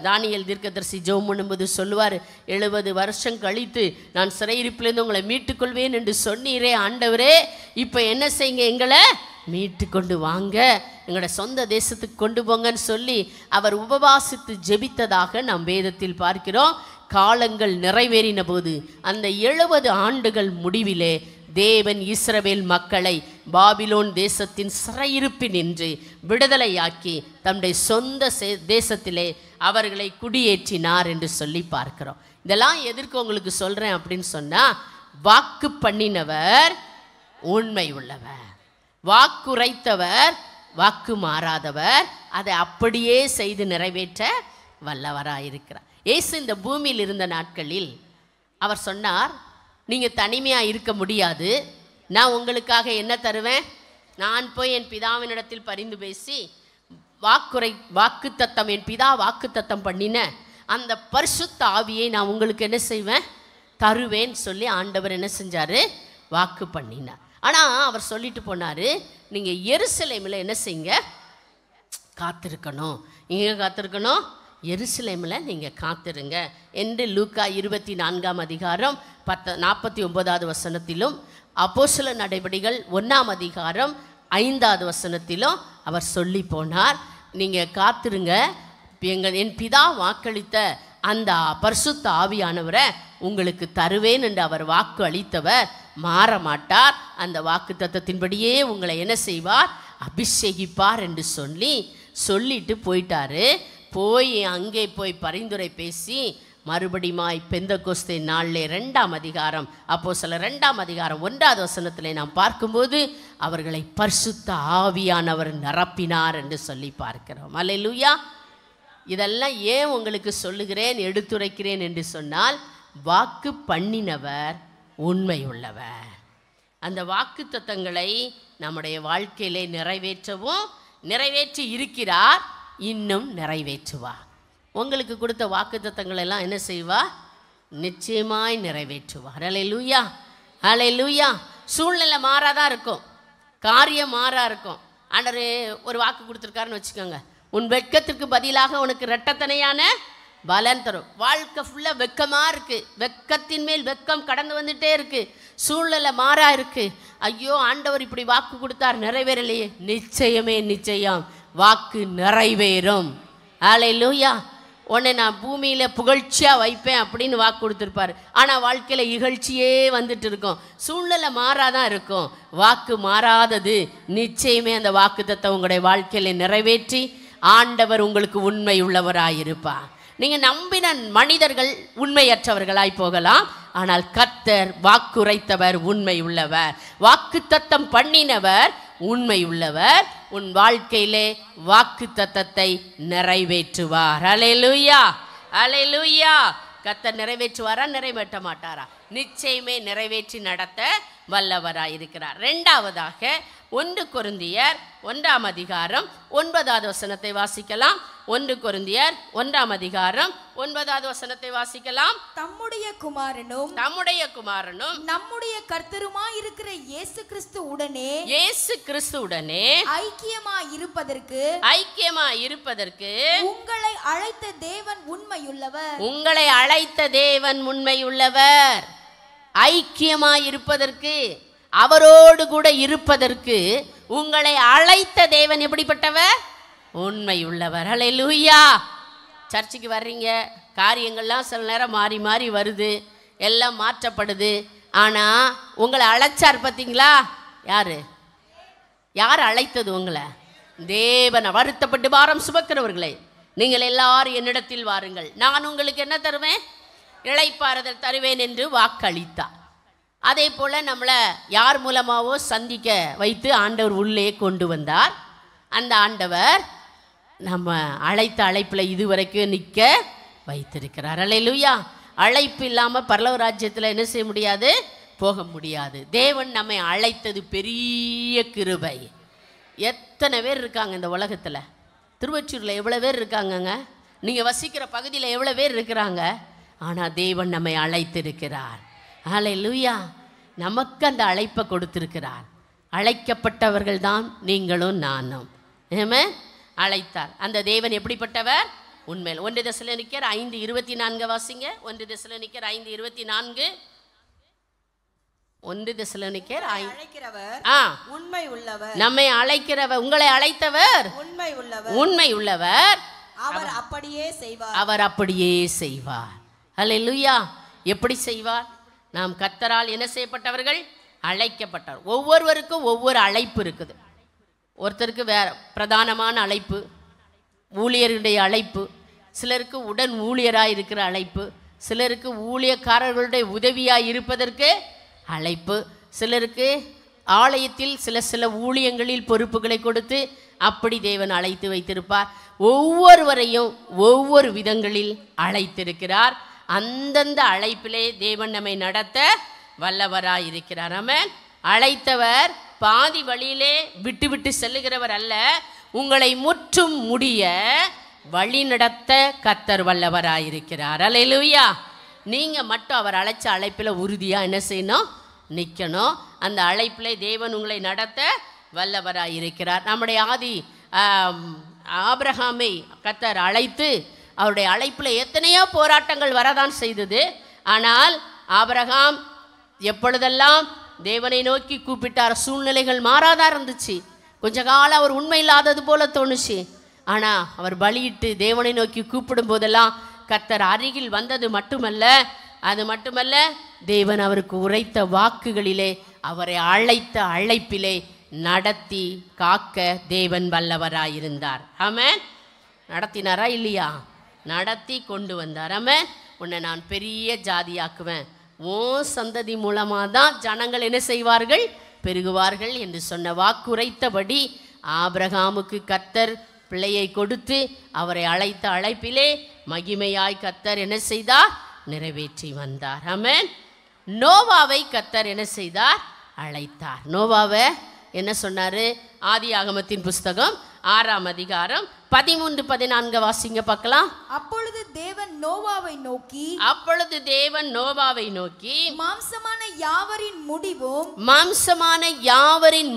தானியேல் தீர்க்கதரிசி ஜெபம் பண்ணும்போது சொல்லுவார், 70 வருஷம் கழித்து நான் சிறையிருப்பிலிருந்து உங்களை மீட்டுக்கொள்வேன் என்று சொன்னீரே ஆண்டவரே, இப்போ என்ன செய்யுங்க? எங்களை மீட்டு கொண்டு வாங்க, எங்களோட சொந்த தேசத்துக்கு கொண்டு போங்கன்னு சொல்லி அவர் உபவாசித்து ஜெபித்ததாக நாம் வேதத்தில் பார்க்கிறோம். காலங்கள் நிறைவேறின போது அந்த 70 ஆண்டுகள் முடிவிலே தேவன் இஸ்ரவேல் மக்களை பாபிலோன் தேசத்தின் சிறையிருப்பினின்று விடுதலையாக்கி தம்முடைய சொந்த தேசத்திலே அவர்களை குடியேற்றினார் என்று சொல்லி பார்க்கிறோம். இதெல்லாம் எதற்கு உங்களுக்கு சொல்கிறேன் அப்படின்னு சொன்னால், வாக்கு பண்ணினவர் உண்மை உள்ளவர், வாக்குரைத்தவர் வாக்கு மாறாதவர், அதை அப்படியே செய்து நிறைவேற்ற வல்லவராயிருக்கிறார். இயேசு இந்த பூமியில் இருந்த நாட்களில் அவர் சொன்னார், நீங்கள் தனிமையாக இருக்க முடியாது, நான் உங்களுக்காக என்ன தருவேன்? நான் போய் என் பிதாவினிடத்தில் பரிந்து பேசி வாக்கு தத்தம், என் பிதா வாக்கு தத்தம் பண்ணின அந்த பரிசுத்த ஆவியை நான் உங்களுக்கு என்ன செய்வேன்? தருவேன் சொல்லி ஆண்டவர் என்ன செஞ்சார்? வாக்கு பண்ணினார். ஆனால் அவர் சொல்லிட்டு போனார், நீங்கள் எருசலேமில் என்ன செய்யுங்க? காத்திருக்கணும். எங்கே காத்திருக்கணும்? எருசலேமில் நீங்கள் காத்திருங்க என்று லூக்கா 24ஆம் அதிகாரம் 49வது வசனத்திலும், அப்போஸ்தலர் நடபடிகள் 1ஆம் அதிகாரம் 5வது வசனத்திலும் அவர் சொல்லி போனார். நீங்கள் காத்திருங்க, என் பிதா வாக்களித்த அந்த பரிசுத்த ஆவியானவரை உங்களுக்கு தருவேன் என்று அவர் வாக்கு அளித்தவர் மாற மாட்டார். அந்த வாக்கு தத்தத்தின்படியே உங்களை என்ன செய்வார்? அபிஷேகிப்பார் என்று சொல்லிட்டு போயிட்டாரு. அங்கே போய் பரிந்துரை பேசி மறுபடியுமாய் பெந்தெகோஸ்தே நாளிலே 2ஆம் அதிகாரம், அப்போஸ்தலர் 2ஆம் அதிகாரம் 1வது வசனத்திலே நாம் பார்க்கும்போது அவர்களை பரிசுத்த ஆவியானவர் நிரப்பினார் என்று சொல்லி பார்க்கிறோம். அல்லேலூயா. இதெல்லாம் ஏன் உங்களுக்கு சொல்லுகிறேன், எடுத்துரைக்கிறேன் என்று சொன்னால், வாக்கு பண்ணினவர் உண்மை உள்ளவர். அந்த வாக்கு தத்தங்களை நம்முடைய வாழ்க்கையிலே நிறைவேற்றி இருக்கிறார், இன்னும் நிறைவேற்றுவார். உங்களுக்கு கொடுத்த வாக்கு தத்தங்கள் எல்லாம் என்ன செய்வார்? நிச்சயமாய் நிறைவேற்றுவார். அல்லேலூயா, அல்லேலூயா. சூழ்நிலை மாறாதான் இருக்கும், காரியம் மாறா இருக்கும், ஆண்டவர் ஒரு வாக்கு கொடுத்துருக்காருன்னு வச்சுக்கோங்க, உன் வெட்கத்திற்கு பதிலாக உனக்கு இரட்டத்தனையான பலன் தரும். வாழ்க்கை ஃபுல்லாக வெட்கமாக இருக்குது, வெட்கத்தின் மேல் வெட்கம் கடந்து வந்துட்டே இருக்குது, சூழ்நிலை மாறா இருக்குது. ஐயோ ஆண்டவர் இப்படி வாக்கு கொடுத்தார், நிறைவேறலையே. நிச்சயமே நிச்சயம் வாக்கு நிறைவேறும். ஹல்லேலூயா. உன்னை நான் பூமியில் புகழ்ச்சியாக வைப்பேன் அப்படின்னு வாக்கு கொடுத்துருப்பார். ஆனால் வாழ்க்கையில் இகழ்ச்சியே வந்துட்டு இருக்கும். சூழ்நிலை மாறாதான் இருக்கும், வாக்கு மாறாதது. நிச்சயமே அந்த வாக்கு தத்தம் உங்களுடைய வாழ்க்கையில் நிறைவேற்றி ஆண்டவர் உங்களுக்கு உண்மை உள்ளவராயிருப்பார். நீங்கள் நம்பின மனிதர்கள் உண்மையற்றவர்களாய் போகலாம், ஆனால் கர்த்தர் வாக்குரைத்தவர் உண்மை உள்ளவர், வாக்கு தத்தம் பண்ணினவர் உண்மை உள்ளவர். உன் வாழ்க்கையிலே வாக்கு தத்தத்தை நிறைவேற்றுவார். ஹல்லேலூயா, ஹல்லேலூயா. கர்த்தர் நிறைவேற்றுவாரா, நிறைவேற்ற மாட்டாரா? நிச்சயமே நிறைவேற்றி நடத்த வல்லவராயிருக்கிறார். இரண்டாவதாக 1 கொரிந்தியர் 1ஆம் அதிகாரம் 9வது வசனத்தை வாசிக்கலாம். 1 கொரிந்தியர் 1ஆம் அதிகாரம் 9வது வசனத்தை வாசிக்கலாம். தம்முடைய குமாரனும் நம்முடைய கர்த்தருமாய் இருக்கிற இயேசு கிறிஸ்து உடனே ஐக்கியமாய் இருப்பதற்கு உங்களை அழைத்த தேவன் உண்மையுள்ளவர். ஐக்கியமாய் இருப்பதற்கு, அவரோடு கூட இருப்பதற்கு உங்களை அழைத்த தேவன் எப்படிப்பட்டவர்? உண்மை உள்ளவர். ஹல்லேலூயா. சர்ச்சுக்கு வர்றீங்க, காரியங்கள்லாம் சில நேரம் மாறி மாறி வருது, எல்லாம் மாற்றப்படுது. ஆனால் உங்களை அழைச்சார் பார்த்தீங்களா? யார் அழைத்தது உங்களை? தேவன். வருத்தப்பட்டு பாரம் சுமக்கிறவர்களே, நீங்கள் எல்லாரும் என்னிடத்தில் வாருங்கள், நான் உங்களுக்கு என்ன தருவேன்? இளைப்பாறுதல் தருவேன் என்று வாக்களித்தார். அதே போல் நம்மளை யார் மூலமாகவோ சந்திக்க வைத்து ஆண்டவர் உள்ளே கொண்டு வந்தார். அந்த ஆண்டவர் நம்ம அழைத்த அழைப்பில் இதுவரைக்கும் நிற்க வைத்திருக்கிறார். ஹல்லேலூயா. அழைப்பு இல்லாமல் பரலோக ராஜ்யத்தில் என்ன செய்ய முடியாது? போக முடியாது. தேவன் நம்மை அழைத்தது பெரிய கிருபை. எத்தனை பேர் இருக்காங்க இந்த உலகத்தில்? திருவொற்றியூரில் எவ்வளோ பேர் இருக்காங்கங்க? நீங்கள் வசிக்கிற பகுதியில் எவ்வளோ பேர் இருக்கிறாங்க? ஆனால் தேவன் நம்மை அழைத்திருக்கிறார். ஹல்லேலூயா. நமக்கு அந்த அழைப்பை கொடுத்திருக்கிறார். அழைக்கப்பட்டவர்கள் தான் நீங்களும் நானும். ஆமென். அழைத்தார். அந்த தேவன் எப்படிப்பட்டவர்? உண்மையில். 1 தெசலோனிக்கேயர் 5:24 வாசிங்க. 1 தெசலோனிக்கேயர் 5:24. 1 தெசலோனிக்கேயர் உண்மை உள்ளவர். நம்மை அழைக்கிறவர், உங்களை அழைத்தவர் உண்மை உள்ளவர். அவர் அப்படியே செய்வார். ஹல்லேலூயா. எப்படி செய்வார்? நாம் கர்த்தரால் என்ன செய்யப்பட்டவர்கள்? அழைக்கப்பட்டவர். ஒவ்வொருவருக்கும் ஒவ்வொரு அழைப்பு இருக்குது. ஒருத்தருக்கு வேற பிரதானமான அழைப்பு, ஊழியருடைய அழைப்பு, சிலருக்கு உடன் ஊழியராக இருக்கிற அழைப்பு, சிலருக்கு ஊழியக்காரர்களுடைய உதவியாக இருப்பதற்கு அழைப்பு, சிலருக்கு ஆலயத்தில் சில ஊழியங்களில் பொறுப்புகளை கொடுத்து அப்படி தேவன் அழைத்து வைத்திருப்பார். ஒவ்வொருவரையும் ஒவ்வொரு விதங்களில் அழைத்திருக்கிறார். அந்தந்த அழைப்பிலே தேவன் நம்மை நடத்த வல்லவராய் இருக்கிறார். ஆமென். அழைத்தவர் பாதி வழியிலே விட்டு செல்லுகிறவர் அல்ல, உங்களை முற்றும் முடிய வழி நடத்த கர்த்தர் வல்லவராயிருக்கிறார். ஹல்லேலூயா. நீங்கள் மட்டும் அவர் அழைச்ச அழைப்பில் உறுதியாக என்ன செய்யணும்? நிற்கணும். அந்த அழைப்பிலே தேவன் உங்களை நடத்த வல்லவராயிருக்கிறார். நம்முடைய ஆதி ஆபிரகாமை கர்த்தர் அழைத்து அவருடைய அழைப்பில் எத்தனையோ போராட்டங்கள் வரதான் செய்தது. ஆனால் ஆபிரகாம் எப்பொழுதெல்லாம் தேவனை நோக்கி கூப்பிட்டார், சூழ்நிலைகள் மாறாதான் இருந்துச்சு. கொஞ்ச காலம் அவர் உண்மை இல்லாதது போல தோணுச்சு. ஆனால் அவர் பலியிட்டு தேவனை நோக்கி கூப்பிடும் போதெல்லாம் கர்த்தர் அருகில் வந்தது மட்டுமல்ல, தேவன் அவருக்கு உரைத்த வாக்குகளிலே, அவரை அழைத்த அழைப்பிலே நடத்தி காக்க தேவன் வல்லவராயிருந்தார். ஆமென். நடத்தினாரா இல்லையா? நடத்தி கொண்டு வந்தார். ஆமென். உன்னை நான் பெரிய ஜாதியாக்குவேன், ஓ சந்ததி மூலமாக தான் ஜனங்கள் என்ன செய்வார்கள்? பெருகுவார்கள் என்று சொன்ன வாக்குரைத்தபடி ஆபிரகாமுக்கு கர்த்தர் பிள்ளையை கொடுத்து அவரை அழைத்த அழைப்பிலே மகிமையாய் கர்த்தர் என்ன செய்தார்? நிறைவேற்றி வந்தார். ஆமென். நோவாவை கர்த்தர் என்ன செய்தார்? அழைத்தார். நோவாவை என்ன சொன்னார்? ஆதியாகமத்தின் புஸ்தகம் 6ஆம் அதிகாரம் 13-14 வாசிங்க பார்க்கலாம். அப்பொழுது தேவன் நோவாவை நோக்கி மாம்சமான யாவரின்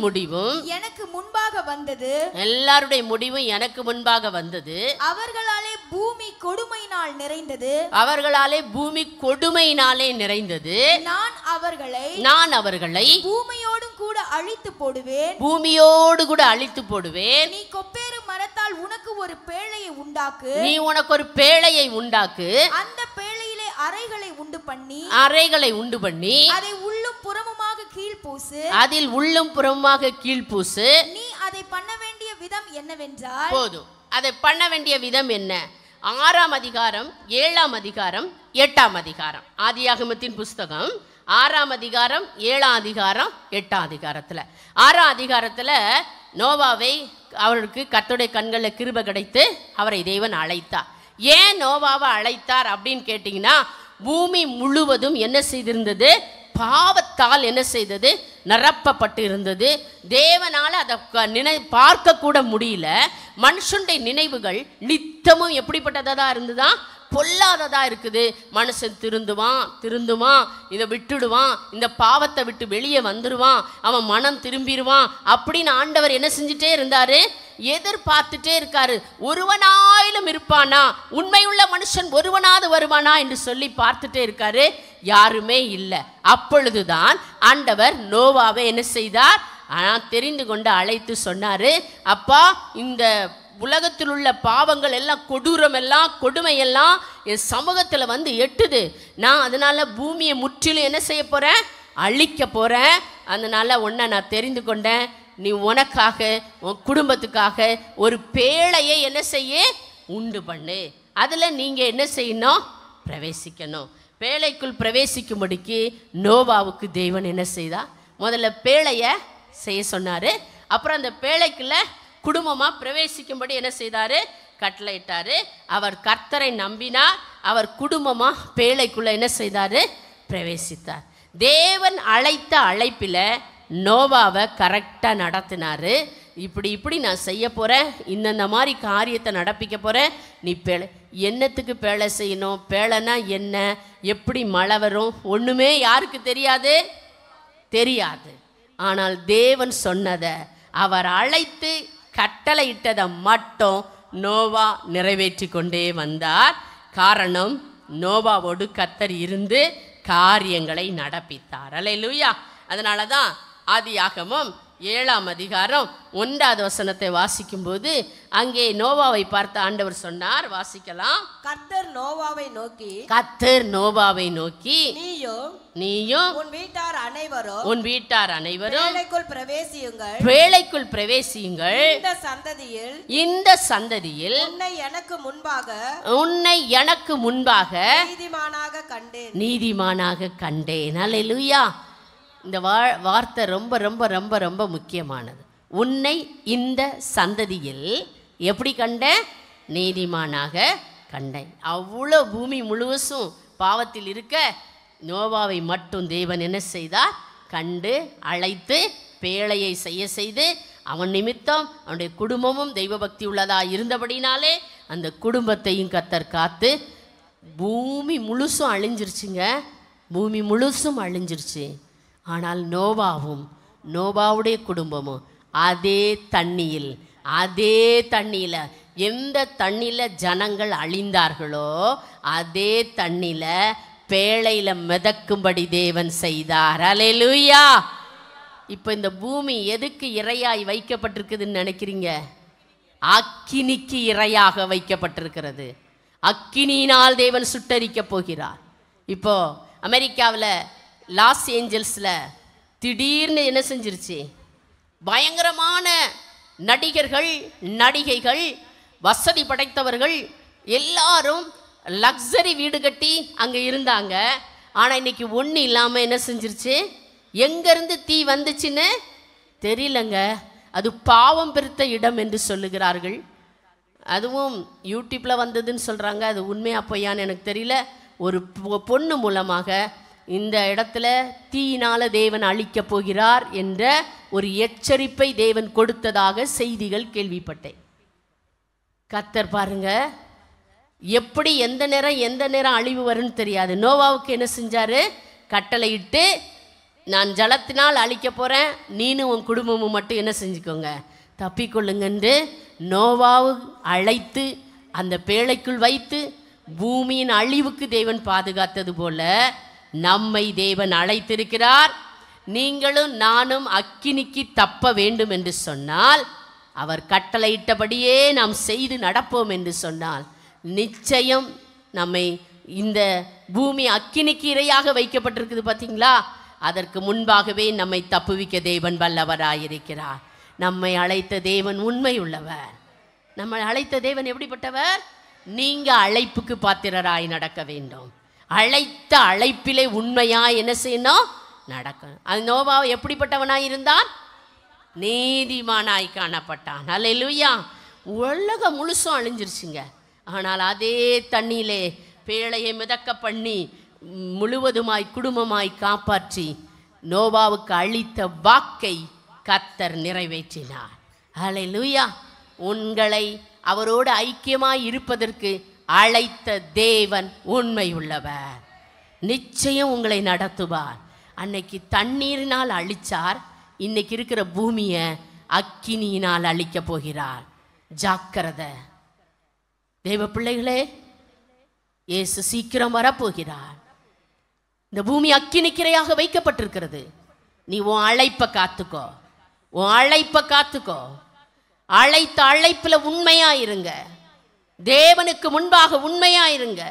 முடிவும் எனக்கு முன்பாக வந்தது. எல்லாருடைய முடிவும் எனக்கு முன்பாக வந்தது. அவர்களாலே பூமி கொடுமையினாலே நிறைந்தது. நான் அவர்களை பூமியோடு கூட அழித்து போடுவேன். நீ கொப்பேறு மரத்தால் உனக்கு ஒரு பேழையை உண்டாக்கு. அந்த பேழையிலே அறைகளை உண்டு பண்ணி அதில் உள்ளும் புறமுமாக கீழ்பூசு. நீ அதை பண்ண வேண்டிய விதம் என்னவென்றால் போதும். அதை பண்ண வேண்டிய விதம் என்ன? 6ஆம் அதிகாரம் 7ஆம் அதிகாரம் 8ஆம் அதிகாரம், ஆதியாகமத்தின் புஸ்தகம் 6ஆம் அதிகாரம் 7ஆம் அதிகாரம் 8ஆம் அதிகாரத்தில் 6ஆம் அதிகாரத்தில் நோவாவை அவருக்கு கர்த்தருடைய கண்களில் கிருபை கிடைத்து அவரை தேவன் அழைத்தார். ஏன் நோவாவை அழைத்தார் அப்படின்னு கேட்டிங்கன்னா, பூமி முழுவதும் என்ன செய்திருந்தது? பாவத்தால் என்ன செய்தது? நிரப்பப்பட்டு இருந்தது. தேவனால் அதை பார்க்க கூட முடியல. மனுஷனுடைய நினைவுகள் நித்தமும் எப்படிப்பட்டதாக இருந்ததா? பொல்லாததா இருக்குது. மனுஷன் திருந்துவான், இதை விட்டுடுவான், இந்த பாவத்தை விட்டு வெளியே வந்துடுவான், அவன் மனம் திரும்பிடுவான் அப்படின்னு ஆண்டவர் என்ன செஞ்சுட்டே இருந்தாரு? எதிர்பார்த்துட்டே இருக்காரு. ஒருவனாயிலும் இருப்பானா, உண்மையுள்ள மனுஷன் ஒருவனாவது வருவானா என்று சொல்லி பார்த்துட்டே இருக்காரு. யாருமே இல்லை. அப்பொழுதுதான் ஆண்டவர் நோவாவை என்ன செய்தார்? தெரிந்து கொண்டு அழைத்து சொன்னாரு, அப்பா, இந்த உலகத்தில் உள்ள பாவங்கள் எல்லாம், கொடூரம் எல்லாம், கொடுமையெல்லாம் என் சமூகத்தில் வந்து எட்டுது. நான் அதனால பூமியை முற்றிலும் என்ன செய்ய போறேன்? அழிக்க போறேன். அதனால உன்னை நான் தெரிந்து கொண்டேன். நீ உனக்காக, உன் குடும்பத்துக்காக ஒரு பேழையை என்ன செய்ய? உண்டு பண்ணு. அதில் நீங்கள் என்ன செய்யணும்? பிரவேசிக்கணும். பேழைக்குள் பிரவேசிக்கும்படிக்கு நோவாவுக்கு தேவன் என்ன செய்தா? முதல்ல பேழையை செய்ய சொன்னார். அப்புறம் அந்த பேழைக்குள்ள குடும்பமாக பிரவேசிக்கும்படி என்ன செய்தார்? கட்டளையிட்டார். அவர் கர்த்தரை நம்பினார். அவர் குடும்பமாக பேழைக்குள்ளே என்ன செய்தார்? பிரவேசித்தார். தேவன் அழைத்த அழைப்பில் நோவாவை கரெக்டாக நடத்தினார். இப்படி நான் செய்ய போகிறேன், இந்த மாதிரி காரியத்தை நடப்பிக்க போகிறேன். நீ என்னத்துக்கு பேழை செய்யணும்? பேழைனா என்ன? எப்படி மழை வரும்? ஒன்றுமே யாருக்கு தெரியாது. ஆனால் தேவன் சொன்னதை, அவர் அழைத்து கட்டளையிட்டதை மட்டும் நோவா நிறைவேற்றி கொண்டே வந்தார். காரணம், நோவாவோடு கர்த்தர் இருந்து காரியங்களை நடப்பித்தார். அல்லேலூயா. அதனால தான் ஆதியாகமம் 7ஆம் அதிகாரம் 1வது வசனத்தை வாசிக்கும்போது அங்கே நோவாவை பார்த்து ஆண்டவர் சொன்னார். வாசிக்கலாம். கர்த்தர் நோவாவை நோக்கி நீயும் உன் வீட்டார் அனைவரும் பேழைக்குள் பிரவேசியுங்கள். இந்த சந்ததியில் உன்னை எனக்கு முன்பாக நீதிமானாக கண்டேன். அல்லேலூயா. இந்த வார்த்தை ரொம்ப ரொம்ப ரொம்ப ரொம்ப முக்கியமானது. உன்னை இந்த சந்ததியில் எப்படி கண்டேன்? நீதிமானாக கண்டேன். அவ்வளோ பூமி முழுவதும் பாவத்தில் இருக்க நோவாவை மட்டும் தேவன் என்ன செய்தார்? கண்டு அழைத்து பேழையை செய்து அவன் நிமித்தம் அவனுடைய குடும்பமும் தெய்வ பக்தி உள்ளதாக இருந்தபடினாலே அந்த குடும்பத்தையும் கர்த்தர் காத்து பூமி முழுசும் அழிஞ்சிருச்சுங்க. பூமி முழுசும் அழிஞ்சிருச்சு. ஆனால் நோவாவுடைய குடும்பமும் அதே தண்ணியில் எந்த தண்ணியில் ஜனங்கள் அழிந்தார்களோ அதே தண்ணியில் பேழையில் மிதக்கும்படி தேவன் செய்தார். அல்லேலூயா. இப்போ இந்த பூமி எதுக்கு இரையாய் வைக்கப்பட்டிருக்குதுன்னு நினைக்கிறீங்க? அக்கினிக்கு இரையாக வைக்கப்பட்டிருக்கிறது. அக்கினியினால் தேவன் சுட்டரிக்க போகிறார். இப்போ அமெரிக்காவில் லாஸ் ஏஞ்சல்ஸில் திடீர்னு என்ன செஞ்சிருச்சு? பயங்கரமான நடிகர்கள், நடிகைகள், வசதி படைத்தவர்கள் எல்லாரும் லக்ஸரி வீடு கட்டி அங்கே இருந்தாங்க. ஆனால் இன்னைக்கு ஒன்றும் இல்லாமல் என்ன செஞ்சிருச்சு? எங்கேருந்து தீ வந்துச்சுன்னு தெரியலங்க. அது பாவம் பெருத்த இடம் என்று சொல்லுகிறார்கள். அதுவும் யூடியூப்பில் வந்ததுன்னு சொல்கிறாங்க. அது உண்மையா பொய்யான்னு எனக்கு தெரியல. ஒரு பொண்ணு மூலமாக இந்த இடத்துல தீயினால் தேவன் அழிக்கப் போகிறார் என்ற ஒரு எச்சரிப்பை தேவன் கொடுத்ததாக செய்திகள் கேள்விப்பட்டேன். கர்த்தர் பாருங்க, எப்படி எந்த நேரம் அழிவு வரும்னு தெரியாது. நோவாவுக்கு என்ன செஞ்சாரு? கட்டளையிட்டு, நான் ஜலத்தினால் அழிக்க போகிறேன், நீனும் உன் குடும்பமும் மட்டும் என்ன செஞ்சுக்கோங்க, தப்பிக்கொள்ளுங்கன்று நோவாவு அழைத்து அந்த பேழைக்குள் வைத்து பூமியின் அழிவுக்கு தேவன் பாதுகாத்தது போல நம்மை தேவன் அழைத்திருக்கிறார். நீங்களும் நானும் அக்கினிக்கு தப்ப வேண்டும் என்று சொன்னால், அவர் கட்டளையிட்டபடியே நாம் செய்து நடப்போம் என்று சொன்னால், நிச்சயம் நம்மை இந்த பூமி அக்கினிக்கு இரையாக வைக்கப்பட்டிருக்குது பார்த்தீங்களா, அதற்கு முன்பாகவே நம்மை தப்புவிக்க தேவன் வல்லவராயிருக்கிறார். நம்மை அழைத்த தேவன் உண்மை உள்ளவர். நம்மை அழைத்த தேவன் எப்படிப்பட்டவர்? நீங்க அழைப்புக்கு பாத்திரராய் நடக்க வேண்டும். அழைத்த அழைப்பிலே உண்மையாய் என்ன செய்யணும்? நடக்கணும். அது நோவா எப்படிப்பட்டவனாய் இருந்தான்? நீதிமானாய் காணப்பட்டான். அல்லேலூயா. உலகம் முழுசும் அழிஞ்சிருச்சுங்க. ஆனால் அதே தண்ணியிலே பேழையை மிதக்க பண்ணி முழுவதுமாய் குடும்பமாய் காப்பாற்றி நோவாவுக்கு அளித்த வாக்கை கர்த்தர் நிறைவேற்றினார். அல்லேலூயா. உங்களை அவரோடு ஐக்கியமாய் இருப்பதற்கு அழைத்த தேவன் உண்மை உள்ளவர். நிச்சயம் உங்களை நடத்துவார். அன்னைக்கு தண்ணீரினால் அழிச்சார், இன்னைக்கு இருக்கிற பூமியை அக்கினியினால் அழிக்கப் போகிறார். ஜாக்கிரதை தேவ பிள்ளைகளே, இயேசு சீக்கிரம் வரப்போகிறார். இந்த பூமி அக்கினிக்கிரையாக வைக்கப்பட்டிருக்கிறது. நீ உன் அழைப்பை காத்துக்கோ, உன் அழைப்பை காத்துக்கோ. அழைத்த அழைப்பில் உண்மையாயிருங்க, தேவனுக்கு முன்பாக உண்மையாயிருங்க.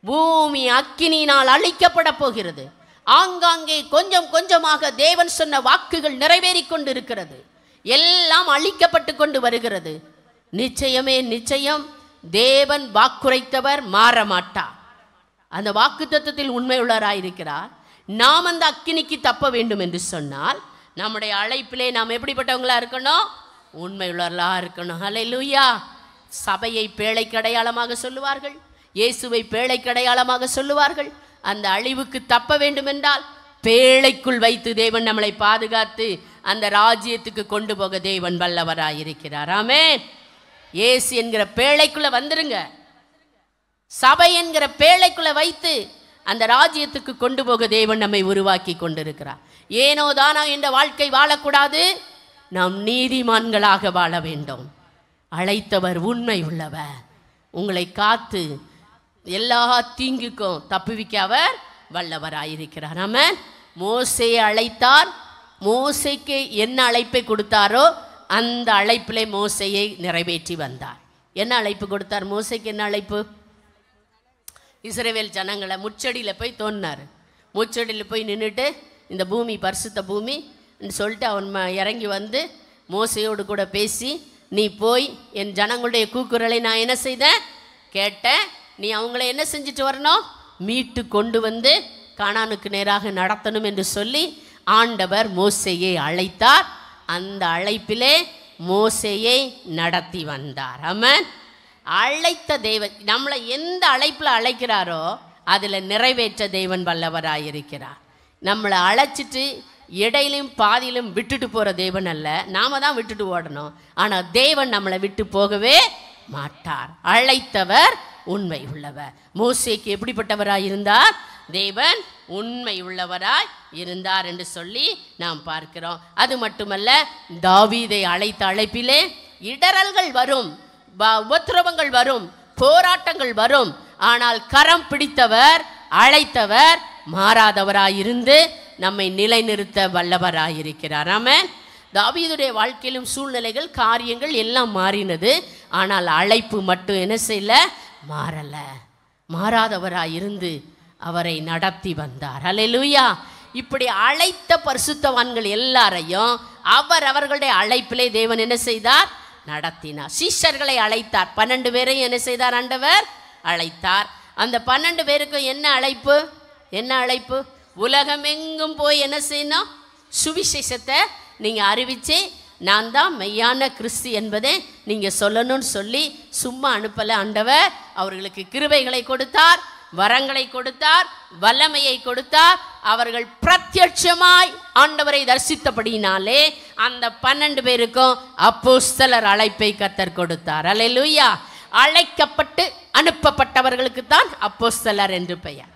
பூமி அக்கினியினால் அழிக்கப்பட போகிறது. ஆங்காங்கே கொஞ்சம் கொஞ்சமாக தேவன் சொன்ன வாக்குகள் நிறைவேறி கொண்டு இருக்கிறது. எல்லாம் அழிக்கப்பட்டு கொண்டு வருகிறது. நிச்சயமே நிச்சயம் தேவன் வாக்குரைத்தவர் மாற மாட்டார். அந்த வாக்கு தத்துவத்தில் உண்மையுள்ளவராயிருக்கிறார். நாம் அந்த அக்கினிக்கு தப்ப வேண்டும் என்று சொன்னால் நம்முடைய அழைப்பிலே நாம் எப்படிப்பட்டவங்களா இருக்கணும்? உண்மையுள்ளவர்களாக இருக்கணும். அல்லேலூயா. சபையை பேழைக்கு அடையாளமாக சொல்லுவார்கள், இயேசுவை பேழைக்கு அடையாளமாக சொல்லுவார்கள். அந்த அழிவுக்கு தப்ப வேண்டும் என்றால் பேழைக்குள் வைத்து தேவன் நம்மளை பாதுகாத்து அந்த ராஜ்யத்துக்கு கொண்டு போக தேவன் வல்லவராயிருக்கிறார். ஆமென். இயேசு என்கிற பேழைக்குள்ள வந்துருங்க. சபை என்கிற பேழைக்குள்ள வைத்து அந்த ராஜ்யத்துக்கு கொண்டு போக தேவன் நம்மை உருவாக்கி கொண்டிருக்கிறார். ஏனோ தானோ என்ற வாழ்க்கை வாழக்கூடாது. நாம் நீதிமான்களாக வாழ வேண்டும். அழைத்தவர் உண்மை உள்ளவர். உங்களை காத்து எல்லா தீங்குக்கும் தப்புவிக்க அவர் வல்லவராயிருக்கிறார். ஆமென். மோசேயை அழைத்தார். மோசேக்கு என்ன அழைப்பை கொடுத்தாரோ அந்த அழைப்பிலே மோசேயை நிறைவேற்றி வந்தார். என்ன அழைப்பு கொடுத்தார் மோசேக்கு? என்ன அழைப்பு? இஸ்ரவேல் ஜனங்களை முச்சடியில் போய் தோன்றினார். முச்சடியில் போய் நின்றுட்டு இந்த பூமி பரிசுத்த பூமி சொல்லிட்டு அவன் இறங்கி வந்து மோசையோடு கூட பேசி, நீ போய் என் ஜனங்களுடைய கூக்குரலை நான் என்ன செய்தேன் கேட்டேன், நீ அவங்கள என்ன செஞ்சுட்டு வரணும்? மீட்டு கொண்டு வந்து கானானுக்கு நேராக நடத்தணும் என்று சொல்லி ஆண்டவர் மோசேயை அழைத்தார். அந்த அழைப்பிலே மோசேயை நடத்தி வந்தார். ஆமென். அழைத்த தேவன் நம்மளை எந்த அழைப்பில் அழைக்கிறாரோ அதில் நிறைவேற்ற தேவன் வல்லவராயிருக்கிறார். நம்மளை அழைச்சிட்டு இடையிலும் பாதியிலும் விட்டுட்டு போகிற தேவன் அல்ல. நாம தான் விட்டுட்டு ஓடணும். ஆனால் தேவன் நம்மளை விட்டு போகவே மாட்டார். அழைத்தவர் உண்மை உள்ளவர். மோசேக்கு எப்படிப்பட்டவராய் இருந்தார்? தேவன் உண்மை உள்ளவராய் இருந்தார் என்று சொல்லி நாம் பார்க்கிறோம். அது மட்டுமல்ல, தாவீதை அழைத்த அழைப்பிலே இடரல்கள் வரும், உபத்திரவங்கள் வரும், போராட்டங்கள் வரும். ஆனால் கரம் பிடித்தவர், அழைத்தவர் மாறாதவராயிருந்து நம்மை நிலைநிறுத்த வல்லவராயிருக்கிறார். ஆமென். தாவீதுடைய வாழ்க்கையிலும் சூழ்நிலைகள், காரியங்கள் எல்லாம் மாறினது. ஆனால் அழைப்பு மட்டும் என்ன செய்யல? மாறல. மாறாதவராயிருந்து அவரை நடத்தி வந்தார். அல்லேலூயா. இப்படி அழைத்த பரிசுத்தவான்கள் எல்லாரையும் அவர்களுடைய அழைப்பிலே தேவன் என்ன செய்தார்? நடத்தினார். சீஷர்களை அழைத்தார். 12 பேரையும் என்ன செய்தார்? ஆண்டவர் அழைத்தார். அந்த 12 பேருக்கும் என்ன அழைப்பு? என்ன அழைப்பு? உலகமெங்கும் போய் என்ன செய்யணும்? சுவிசேஷத்தை நீங்கள் அறிவிச்சு நான் தான் மெய்யான கிறிஸ்து என்பதை நீங்கள் சொல்லணும்னு சொல்லி சும்மா அனுப்பலை. ஆண்டவர் அவர்களுக்கு கிருபைகளை கொடுத்தார், வரங்களை கொடுத்தார், வல்லமையை கொடுத்தார். அவர்கள் பிரத்யட்சமாய் ஆண்டவரை தரிசித்தபடினாலே அந்த 12 பேருக்கும் அப்போஸ்தலர் அழைப்பை கர்த்தர் கொடுத்தார். அல்லேலூயா. அழைக்கப்பட்டு அனுப்பப்பட்டவர்களுக்கு தான் அப்போஸ்தலர் என்று பெயர்.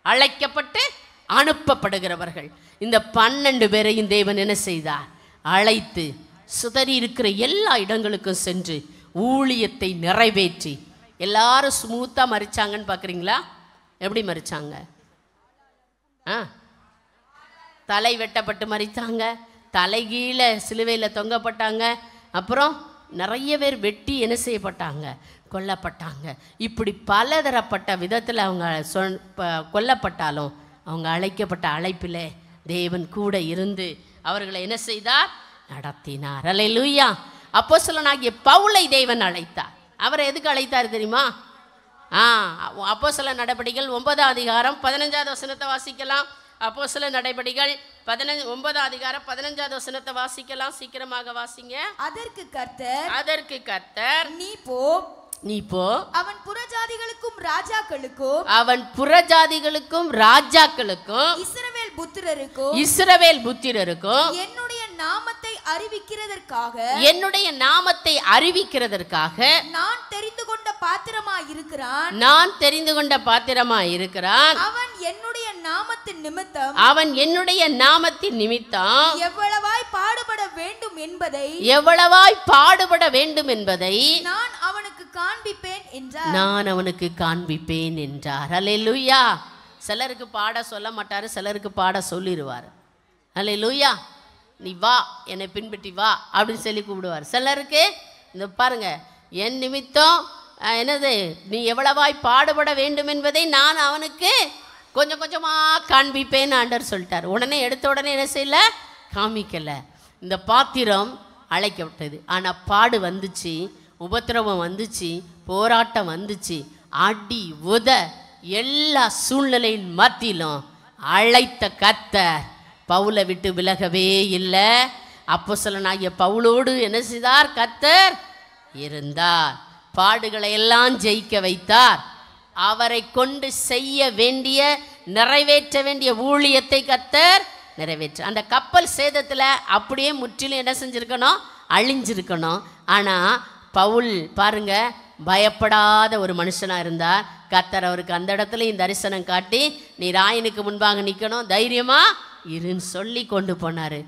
அழைக்கப்பட்டு அனுப்பப்படுகிறவர்கள். இந்த 12 பேரையும் தேவன் என்ன செய்தார்? அழைத்து சிதறி இருக்கிற எல்லா இடங்களுக்கும் சென்று ஊழியத்தை நிறைவேற்றி எல்லாரும் ஸ்மூத்தாக மறிச்சாங்கன்னு பார்க்குறீங்களா? எப்படி மறிச்சாங்க? தலை வெட்டப்பட்டு மறித்தாங்க, தலைகீழ சிலுவையில் தொங்கப்பட்டாங்க, அப்புறம் நிறைய பேர் வெட்டி என்ன செய்யப்பட்டாங்க? கொல்லப்பட்டாங்க. இப்படி பலதரப்பட்ட விதத்தில் அவங்க கொல்லப்பட்டாலும் அவங்க அழைக்கப்பட்ட அழைப்பில் தேவன் கூட இருந்து அவர்களை என்ன செய்தார்? நடத்தினார். அல்லேலூயா. அப்போஸ்தலனாகிய பவுலை தேவன் அழைத்தார். அவரை எதுக்கு அழைத்தார் தெரியுமா? அப்போஸ்தல நடபடிகள் 9ஆம் அதிகாரம் 15வது வசனத்தை வாசிக்கலாம். அப்போஸ்தல நடபடிகள் 9ஆம் அதிகாரம் 15வது வசனத்தை வாசிக்கலாம். சீக்கிரமாக வாசிங்க. அதற்கு கர்த்தர் நீ போ அவன் புறஜாதிகளுக்கும் ராஜாக்களுக்கும் இஸ்ரவேல் புத்திரருக்கும் என்னுடைய நாமத்தை அறிவிக்கிறதற்காக நான் தெரிந்து கொண்ட பாத்திரமாயிருக்கிறான். அவன் என்னுடைய நாமத்தின் நிமித்தம் எவ்வளவாய் பாடுபட வேண்டும் என்பதை நான் அவனுக்கு காண்பிப்பேன் என்றார். அல்லேலூயா. சிலருக்கு பாட சொல்ல மாட்டாரு, சிலருக்கு பாட சொல்லிடுவார். அல்லேலூயா. நீ வா, என்னை பின்பற்றி வா அப்படின்னு சொல்லி கூப்பிடுவார். சிலருக்கு இந்த பாருங்க, என் நிமித்தம் என்னது நீ எவ்வளவாய் பாடுபட வேண்டும் என்பதை நான் அவனுக்கு கொஞ்சம் கொஞ்சமாக காண்பிப்பேன்னு ஆண்டவர் சொல்லிட்டார். உடனே எடுத்த உடனே என்ன செய்யல? காமிக்கல. இந்த பாத்திரம் அழைக்கப்பட்டது. ஆனால் பாடு வந்துச்சு, உபத்திரவம் வந்துச்சு, போராட்டம் வந்துச்சு, அடி உத எல்லா சூழ்நிலையின் மத்தியிலும் அழைத்த கர்த்தர் பவுலை விட்டு விலகவே இல்லை. அப்போஸ்தலனாகிய பவுலோடு என்ன செய்தார்? கர்த்தர் இருந்தார். பாடுகளை எல்லாம் ஜெயிக்க வைத்தார். அவரை கொண்டு செய்ய வேண்டிய நிறைவேற்ற வேண்டிய ஊழியத்தை கர்த்தர் நிறைவேற்ற. அந்த கப்பல் சேதத்தில் அப்படியே முற்றிலும் என்ன செஞ்சுருக்கணும்? அழிஞ்சிருக்கணும். ஆனால் பவுல் பாருங்க, பயப்படாத ஒரு மனுஷனாக இருந்தார். கர்த்தர் அவருக்கு அந்த இடத்துலையும் தரிசனம் காட்டி நீ ராயனுக்கு முன்பாக நிற்கணும், தைரியமா இருன்னு சொல்லி கொண்டு போனார்.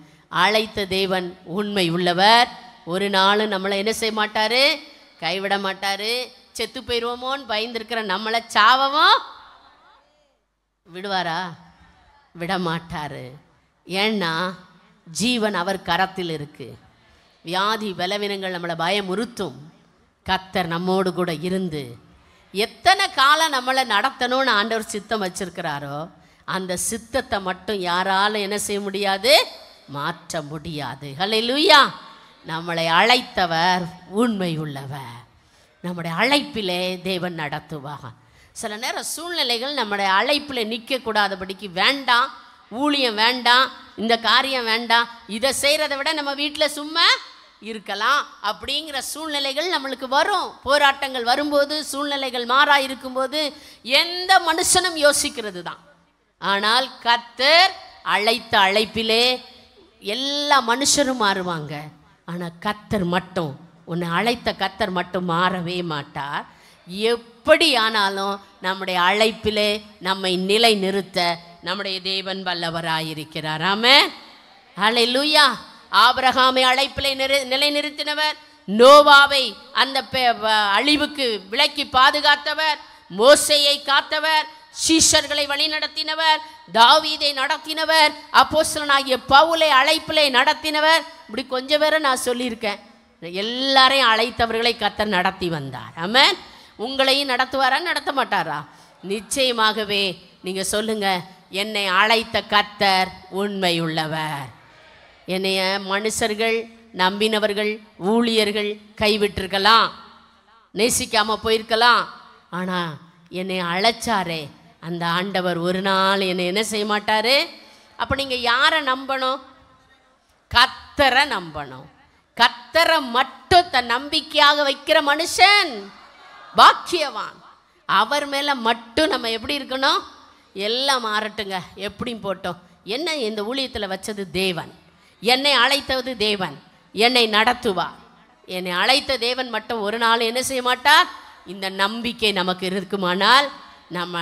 அழைத்த தேவன் உண்மை உள்ளவர். ஒரு நாளும் நம்மளை என்ன செய்ய மாட்டார்? கைவிட மாட்டார். செத்து போயிடுவோமோன்னு பயந்துருக்கிற நம்மளை சாவவும் விடுவாரா? விட மாட்டார். ஏன்னா ஜீவன் அவர் கரத்தில் இருக்கு. வியாதி பலவீனங்கள் நம்மளை பயமுறுத்தும். கர்த்தர் நம்மோடு கூட இருந்து எத்தனை காலம் நம்மளை நடத்தணும்னு ஆண்டவர் சித்தம் வச்சிருக்கிறாரோ அந்த சித்தத்தை மட்டும் யாராலும் என்ன செய்ய முடியாது? மாற்ற முடியாது. ஹல்லேலூயா. நம்மளை அழைத்தவர் உண்மை உள்ளவர். நம்முடைய அழைப்பிலே தேவன் நடத்துவார். சில நேரம் சூழ்நிலைகள் நம்முடைய அழைப்பில் நிற்கக்கூடாதபடிக்கு வேண்டாம், ஊழியம் வேண்டாம், இந்த காரியம் வேண்டாம், இதை செய்கிறத விட நம்ம வீட்டில் சும்மா இருக்கலாம் அப்படிங்கிற சூழ்நிலைகள் நம்மளுக்கு வரும். போராட்டங்கள் வரும்போது, சூழ்நிலைகள் மாறா இருக்கும்போது எந்த மனுஷனும் யோசிக்கிறது தான். ஆனால் கர்த்தர் அழைத்த அழைப்பிலே எல்லா மனுஷரும் மாறுவாங்க. ஆனால் கர்த்தர் மட்டும், உன்னை அழைத்த கர்த்தர் மட்டும் மாறவே மாட்டார். எப்படி ஆனாலும் நம்முடைய அழைப்பிலே நம்மை நிலை நிறுத்த நம்முடைய தேவன் வல்லவராயிருக்கிறார். ஆமென். ஹல்லேலூயா. ஆபிரகாமை அழைப்பிலே நிலைநிறுத்தினவர், நோவாவை அந்த அழிவுக்கு விலக்கி பாதுகாத்தவர், மோசேயை காத்தவர், சீஷர்களை வழிநடத்தினவர், தாவீதை நடத்தினவர், அப்போஸ்தலனாகிய பவுலை அழைப்பிலே நடத்தினவர். இப்படி கொஞ்சம் பேரை நான் சொல்லியிருக்கேன். எல்லாரையும் அழைத்தவர்களை கர்த்தர் நடத்தி வந்தார். ஆமென். உங்களையும் நடத்துவாரா? நடத்த மாட்டாரா? நிச்சயமாகவே. நீங்கள் சொல்லுங்க, என்னை அழைத்த கர்த்தர் உண்மை உள்ளவர். என்னைய மனுஷர்கள், நம்பினவர்கள், ஊழியர்கள் கைவிட்டிருக்கலாம், நேசிக்காமல் போயிருக்கலாம். ஆனால் என்னை அழைச்சாரே அந்த ஆண்டவர் ஒரு நாள் என்னை என்ன செய்ய மாட்டார். அப்போ நீங்கள் யாரை நம்பணும்? கர்த்தரை நம்பணும். கர்த்தரை மட்டும் தன் நம்பிக்கையாக வைக்கிற மனுஷன் பாக்கியவான். அவர் மேலே மட்டும் நம்ம எப்படி இருக்கணும்? எல்லாம் மாறட்டுங்க, எப்படியும் போட்டோம், என்னை இந்த ஊழியத்தில் வச்சது தேவன், என்னை அழைத்தது தேவன், என்னை நடத்துவார். என்னை அழைத்த தேவன் மட்டும் ஒரு நாள் என்ன செய்ய மாட்டார்? இந்த நம்பிக்கை நமக்கு இருக்குமானால் நம்ம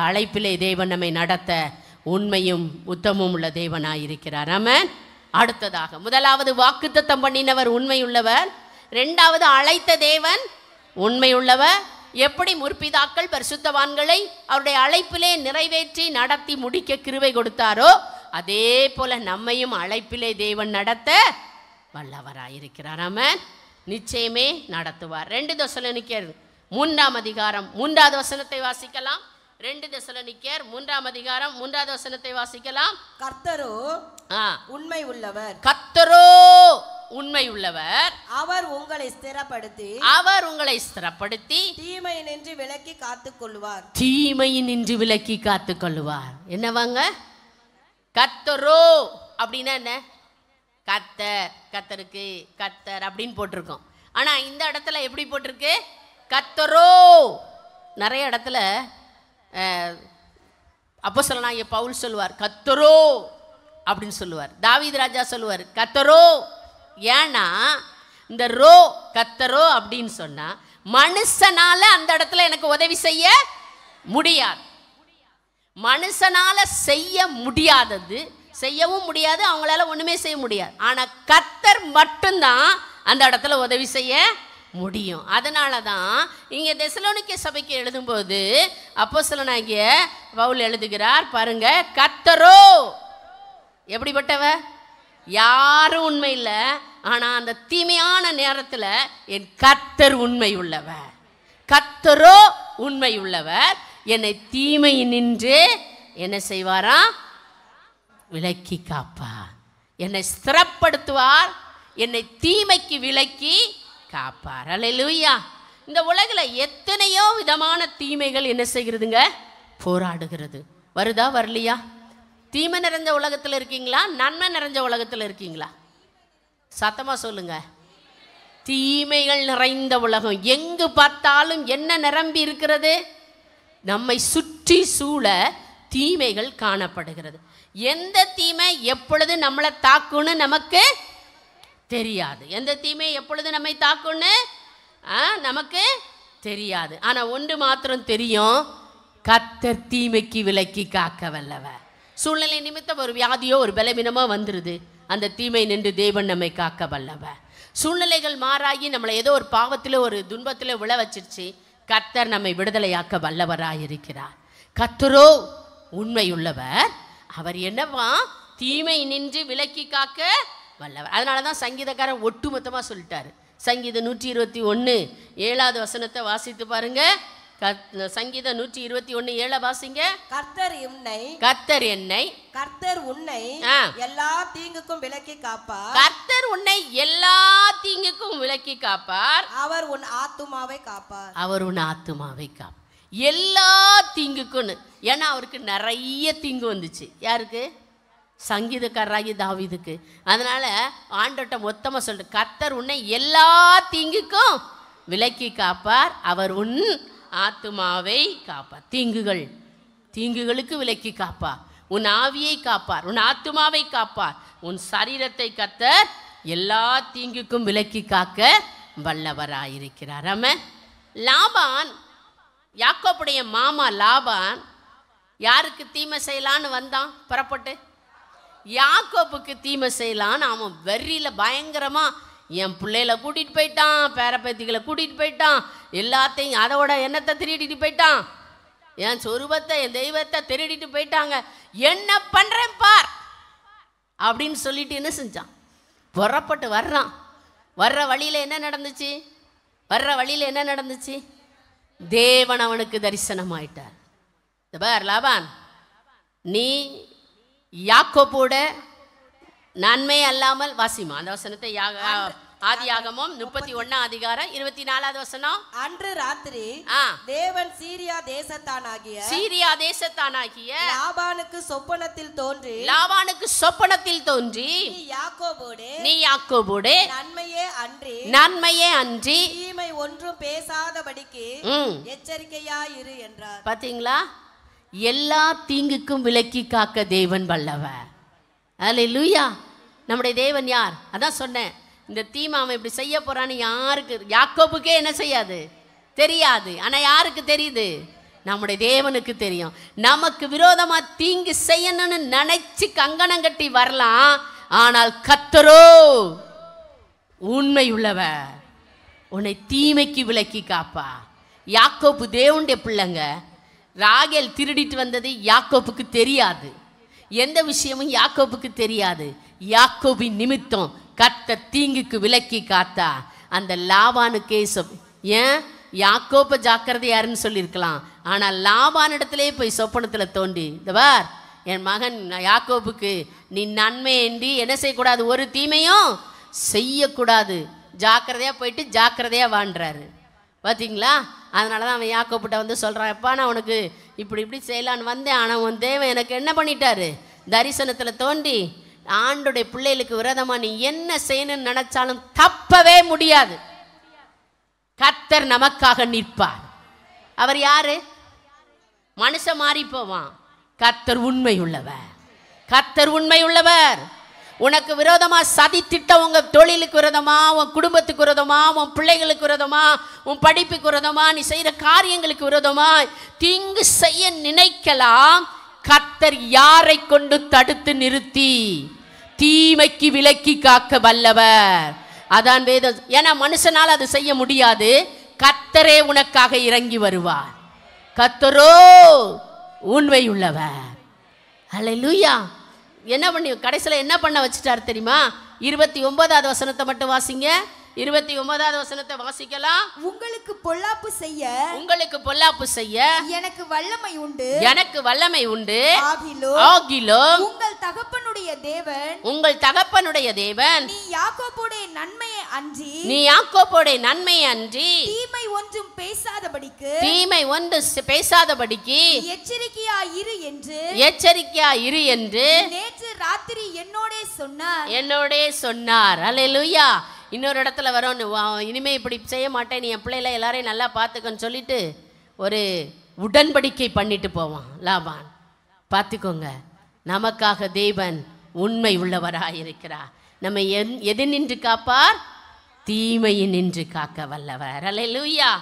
அழைப்பிலே தேவன் நம்மை நடத்த உண்மையும் உத்தமும் உள்ள தேவனாயிருக்கிறார். ஆமென். அடுத்ததாக, முதலாவது வாக்குத்தத்தம் பண்ணினவர் உண்மையுள்ளவர், இரண்டாவது அழைத்த தேவன் உண்மையுள்ளவர். எப்படி முற்பிதாக்கள் பரிசுத்தவான்களை அவருடைய அழைப்பிலே நிறைவேற்றி நடத்தி முடிக்க கிருபை கொடுத்தாரோ அதே போல நம்மையும் அழைப்பிலே தேவன் நடத்த வல்லவராயிருக்கிறார். ஆமென். நிச்சயமே நடத்துவார். 2 தெசலோனிக்கேயர் 3ஆம் அதிகாரம் 3வது வசனத்தை வாசிக்கலாம். 2 தெசலோனிக்கேயர் 3ஆம் அதிகாரம் 3வது வசனத்தை வாசிக்கலாம். கர்த்தரோ உண்மை உள்ளவர், கர்த்தரோ உண்மை உள்ளவர், அவர் உங்களை ஸ்திரப்படுத்தி தீமையினின்று விலக்கி காத்துக்கொள்வார். தீமையினின்று விலக்கி காத்துக்கொள்வார். என்னவாங்க? கர்த்தரோ அப்படின்னா என்ன? கர்த்தருக்கு கர்த்தர் அப்படின்னு போட்டிருக்கோம். ஆனால் இந்த இடத்துல எப்படி போட்டிருக்கு? கர்த்தரோ. நிறைய இடத்துல அப்போஸ்தலனாகிய பவுல் சொல்லுவார் கர்த்தரோ அப்படின்னு சொல்லுவார். தாவீது ராஜா சொல்லுவார் கர்த்தரோ. ஏன்னா இந்த ரோ கர்த்தரோ அப்படின்னு சொன்னால் மனுஷனால அந்த இடத்துல எனக்கு உதவி செய்ய முடியாது. மனுஷனால செய்ய முடியாதது செய்யவும் முடியாது, அவங்களால ஒன்றுமே செய்ய முடியாது. ஆனால் கர்த்தர் மட்டும்தான் அந்த இடத்துல உதவி செய்ய முடியும். அதனால தான் இங்கே தெசலோனிக்கே சபைக்கு எழுதும்போது அப்போஸ்தலனாகிய பவுல் எழுதுகிறார் பாருங்க, கர்த்தரோ எப்படிப்பட்டவ? யாரும் உண்மை இல்லை, ஆனால் அந்த தீமையான நேரத்தில் என் கர்த்தர் உண்மை உள்ளவர். கர்த்தரோ உண்மை உள்ளவர், என்னை தீமை நின்று என்ன செய்வாரா? விலக்கி காப்பார். என்னை ஸ்திரப்படுத்துவார், என்னை தீமைக்கு விலக்கி காப்பார். அல்லேலூயா. இந்த உலகில் எத்தனையோ விதமான தீமைகள் என்ன செய்கிறதுங்க? போராடுகிறது. வருதா வரலையா? தீமை நிறைஞ்ச உலகத்தில் இருக்கீங்களா? நன்மை நிறைஞ்ச உலகத்தில் இருக்கீங்களா? சத்தமாக சொல்லுங்க. தீமைகள் நிறைந்த உலகம். எங்கு பார்த்தாலும் என்ன நிரம்பி இருக்கிறது? நம்மை சுற்றி சூழ தீமைகள் காணப்படுகிறது. எந்த தீமை எப்பொழுது நம்மளை தாக்குன்னு நமக்கு தெரியாது. எந்த தீமை எப்பொழுது நம்மை தாக்குன்னு நமக்கு தெரியாது. ஆனால் ஒன்று மாத்திரம் தெரியும், கர்த்தர் தீமைக்கு விலக்கி காக்க வல்லவர். சூழ்நிலை நிமித்தம் ஒரு வியாதியோ ஒரு பலவீனமோ வந்துடுது, அந்த தீமை நின்று தேவன் நம்மை காக்க வல்லவர். சூழ்நிலைகள் மாறாகி நம்மளை ஏதோ ஒரு பாவத்தில் ஒரு துன்பத்தில் விழ வச்சிருச்சு, கர்த்தர் நம்மை விடுதலையாக்க வல்லவராயிருக்கிறார். கர்த்தரோ உண்மையுள்ளவர், அவர் என்னவா? தீமை நின்று விலக்கி காக்க வல்லவர். அதனால தான் சங்கீதக்காரன் ஒட்டுமொத்தமாக சொல்லிட்டாரு. சங்கீதம் 121 7வது வசனத்தை வாசித்து பாருங்க. சங்கீதம் 121:7 வாசிங்க. கர்த்தர் என்னை கர்த்தர் உன்னை எல்லா தீங்குக்கும் விலக்கி காப்பார். கர்த்தர் உன்னை எல்லா தீங்குக்கும் விலக்கி காப்பார். அவர் உன் ஆத்துமாவை காப்பார். அவர் உன் ஆத்துமாவை காப்பார். எல்லா தீங்குக்குன்னு. ஏன்னா அவருக்கு நிறைய தீங்கு வந்துச்சு. யாருக்கு? சங்கீதக்காரராகி தாவீதுக்கு. அதனால ஆண்டவர்ட்ட மொத்தமாக சொல்லிட்டு, கர்த்தர் உன்னை எல்லா தீங்குக்கும் விலக்கி காப்பார், அவர் உன் ஆத்துமாவை காப்பார். தீங்குகளுக்கு விலக்கி காப்பார், உன் ஆவியை காப்பார், உன் ஆத்துமாவை காப்பார், உன் சரீரத்தை கர்த்தர் எல்லா தீங்குக்கும் விலக்கி காக்க வல்லவராயிருக்கிறார். ஆமென். லாபான், யாக்கோபுடைய மாமா லாபான் யாருக்கு தீமை செய்யலான்னு வந்தான்? புறப்பட்டு யாக்கோபுக்கு தீமை செய்யலான்னு அவன் வெறியில் பயங்கரமாக என் பிள்ளைகளை கூட்டிகிட்டு போயிட்டான், பேரப்பேத்திகளை கூட்டிகிட்டு போயிட்டான், எல்லாத்தையும் அதோட எண்ணத்தை திருடிட்டு போயிட்டான், என் சொரூபத்தை என் தெய்வத்தை திருடிட்டு போயிட்டாங்க, என்ன பண்ணுறேன் பார் அப்படின்னு சொல்லிட்டு என்ன செஞ்சான்? புறப்பட்டு வர்றான். வர்ற வழியில் என்ன நடந்துச்சு? தேவன் அவனுக்கு தரிசனமாயிட்டார். பார் லாபான், நீ யாக்கோபோட நன்மை அல்லாமல் வாசிமா அந்த வசனத்தை. ஆதியாகமம் 31 அதிகாரம் 24வது வசனம். அன்று ராத்திரி தேவன் சீரியா தேசத்தானாகிய லாபானுக்கு சொப்பனத்தில் தோன்றி நீ யாக்கோபோடு நன்மையே அன்றி தீமை ஒன்றும் பேசாதபடிக்கு எச்சரிக்கையாயிரு என்றார். பாத்தீங்களா? எல்லா தீங்குக்கும் விலக்கி காக்க தேவன் வல்லவர். அல்லேலூயா. நம்முடைய தேவன் யார்? அதான் சொன்னேன், இந்த தீமை அவன் இப்படி செய்ய போறான்னு யாருக்கு, யாக்கோபுக்கே என்ன செய்யாது, தெரியாது. ஆனால் யாருக்கு தெரியுது? நம்முடைய தேவனுக்கு தெரியும். நமக்கு விரோதமாக தீங்கு செய்யணும்னு நினைச்சு கங்கணம் கட்டி வரலாம், ஆனால் கர்த்தரோ உண்மை உள்ளவர், உன்னை தீமைக்கு விலக்கி காப்பா. யாக்கோபு தேவனுடைய பிள்ளைங்க. ராகேல் திருடிட்டு வந்தது யாக்கோபுக்கு தெரியாது. எந்த விஷயமும் யாக்கோபுக்கு தெரியாது. யாக்கோபின் நிமித்தம் கர்த்தர் தீங்குக்கு விலக்கி காத்தா. அந்த லாபானுக்கே ஏன் யாக்கோப ஜாக்கிரதையாருன்னு சொல்லியிருக்கலாம், ஆனால் லாபானிடத்திலே போய் சொப்பனத்தில் தோண்டி, இந்த பார் என் மகன் யாக்கோபுக்கு நீ நன்மை என்று என்ன செய்யக்கூடாது, ஒரு தீமையும் செய்யக்கூடாது, ஜாக்கிரதையாக போயிட்டு ஜாக்கிரதையாக வாழ்றாரு. பார்த்தீங்களா? அதனால தான் அவன் யாக்கோபிட்ட வந்து சொல்கிறான், எப்பா நான் உனக்கு இப்படி இப்படி செய்யலான்னு வந்தேன், ஆனால் உன் தேவன் எனக்கு என்ன பண்ணிட்டாரு, தரிசனத்தில் தோண்டி ஆண்டுடைய பிள்ளைகளுக்கு விரோதமாக நீ என்ன செய்யணும்னு நினச்சாலும் தப்பவே முடியாது. கர்த்தர் நமக்காக நிற்பார். அவர் யாரு? மனுஷன் மாறி போவான். கர்த்தர் உண்மை உள்ளவர். கர்த்தர் உண்மை உள்ளவர். உனக்கு விரோதமா சதி திட்டம், உங்க தொழிலுக்கு விரோதமா, உன் குடும்பத்துக்கு விரோதமா, உன் பிள்ளைகளுக்கு விரோதமா, உன் படிப்புக்கு விரோதமா, நீ செய்யற காரியங்களுக்கு விரோதமா தீங்கு செய்ய நினைக்கலாம். கர்த்தர் யாரை கொண்டு தடுத்து நிறுத்தி தீமைக்கு விலக்கி காக்க வல்லவர். அதான் வேதம். ஏன்னா மனுஷனால் அது செய்ய முடியாது. கர்த்தரே உனக்காக இறங்கி வருவார். கர்த்தரோ உண்மை உள்ளவர். அல்லேலூயா. என்ன பண்ணி கடைசியில் என்ன பண்ண வச்சுட்டார் தெரியுமா? 29வது வசனத்தை மட்டும் வாசிங்க. 29வது வசனத்தை வாசிக்கலாம். உங்களுக்கு பொல்லாப்பு செய்ய, உங்களுக்கு பொல்லாப்பு செய்ய எனக்கு வல்லமை உண்டு, எனக்கு வல்லமை உண்டு. ஆகிலும் உங்கள் தகப்பனுடைய தேவன், உங்கள் தகப்பனுடைய தேவன் நீ யாக்கோபுடைய நன்மையை அன்றி, நீ யாக்கோபுடைய நன்மையை அன்றி தீமை ஒன்றும் பேசாதபடிக்கு, தீமை ஒன்று பேசாதபடிக்கு எச்சரிக்கையா இரு என்று, எச்சரிக்கையா இரு என்று நேற்று ராத்திரி என்னோடே சொன்னார், என்னோடே சொன்னார். அல்லேலூயா. இன்னொரு இடத்துல வரோன்னு, இனிமே இப்படி செய்ய மாட்டேன், நீ என் பிள்ளைல எல்லாரையும் நல்லா பார்த்துக்கன்னு சொல்லிட்டு ஒரு உடன்படிக்கை பண்ணிட்டு போவான் லாபான். பார்த்துக்கோங்க, நமக்காக தேவன் உண்மை உள்ளவராயிருக்கிறார். நம்ம எது நின்று காப்பார்? தீமையின் நின்று காக்க வல்லவர். அல்லேலூயா.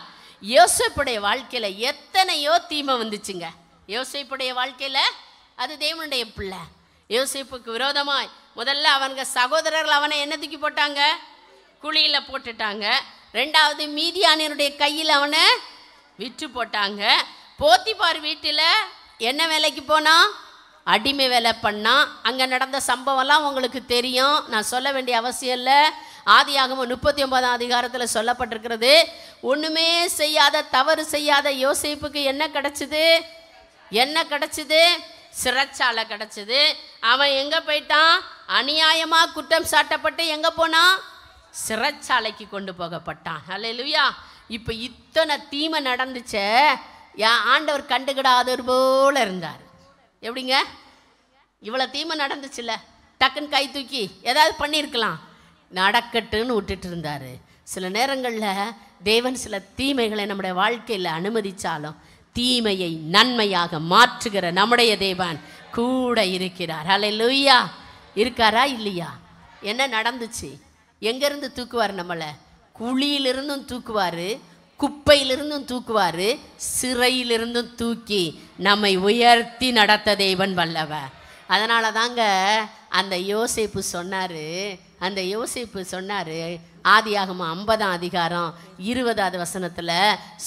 யோசேப்புடைய வாழ்க்கையில் எத்தனையோ தீமை வந்துச்சுங்க. யோசேப்புடைய வாழ்க்கையில் அது தேவனுடைய பிள்ளை. யோசேப்புக்கு விரோதமாய் முதல்ல அவனுங்க சகோதரர்கள் அவனை என்ன தூக்கி போட்டாங்க? குழியில் போட்டுட்டாங்க. ரெண்டாவது மீதியானியருடைய கையில் அவனை விற்று போட்டாங்க. போத்திபார் வீட்டில் என்ன வேலைக்கு போனான்? அடிமை வேலை பண்ணான். அங்கே நடந்த சம்பவம்லாம் உங்களுக்கு தெரியும், நான் சொல்ல வேண்டிய அவசியம் இல்லை. ஆதியாகமம் 39ஆம் அதிகாரத்தில் சொல்லப்பட்டிருக்கிறது. ஒன்றுமே செய்யாத, தவறு செய்யாத யோசேப்புக்கு என்ன கிடச்சிது? என்ன கிடச்சிது? சிறைச்சாலை கிடச்சிது. அவன் எங்கே போயிட்டான்? அநியாயமாக குற்றம் சாட்டப்பட்டு எங்கே போனான்? சிறைச்சாலைக்கு கொண்டு போகப்பட்டான். அல்லேலூயா. இப்போ இத்தனை தீமை நடந்துச்சே, ஆண்டவர் கண்டுக்கிடாதவர் போல இருந்தார். எப்படிங்க? இவ்வளோ தீமை நடந்துச்சுல்ல, டக்குன்னு கை தூக்கி ஏதாவது பண்ணியிருக்கலாம், நடக்கட்டுன்னு விட்டுட்டு இருந்தார். சில நேரங்களில் தேவன் சில தீமைகளை நம்முடைய வாழ்க்கையில் அனுமதித்தாலும் தீமையை நன்மையாக மாற்றுகிற நம்முடைய தேவன் கூட இருக்கிறார். அல்லேலூயா. இருக்காரா இல்லையா? என்ன நடந்துச்சு? எங்கேருந்து தூக்குவார்? நம்மளை குழியிலிருந்தும் தூக்குவார், குப்பையிலிருந்தும் தூக்குவார், சிறையிலிருந்தும் தூக்கி நம்மை உயர்த்தி நடத்த தேவன் வல்லவர். அதனால தாங்க அந்த யோசேப்பு சொன்னார், ஆதியாகமம் 50ஆம் அதிகாரம் 20வது வசனத்தில்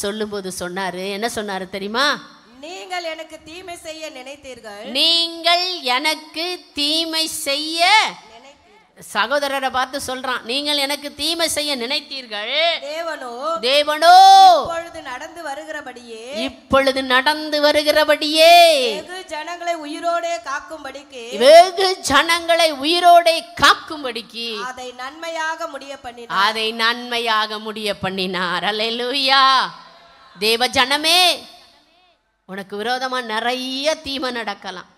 சொல்லும்போது சொன்னார். என்ன சொன்னார் தெரியுமா? நீங்கள் எனக்கு தீமை செய்ய நினைத்தீர்கள், நீங்கள் எனக்கு தீமை செய்ய, சகோதரரை பார்த்து சொல்றான், நீங்கள் எனக்கு தீமை செய்ய நினைத்தீர்கள், தேவனோ இப்பொழுது நடந்து வருகிறபடியே, இப்பொழுது நடந்து வருகிறபடியே வெகு ஜனங்களை உயிரோடே காக்கும்படிக்கு, வெகு ஜனங்களை உயிரோடே காக்கும்படிக்கு அதை நன்மையாக முடிய பண்ணினார், அதை நன்மையாக முடிய பண்ணினார். அல்லேலூயா. தேவ ஜனமே, உனக்கு விரோதமா நிறைய தீமை நடக்கலாம்.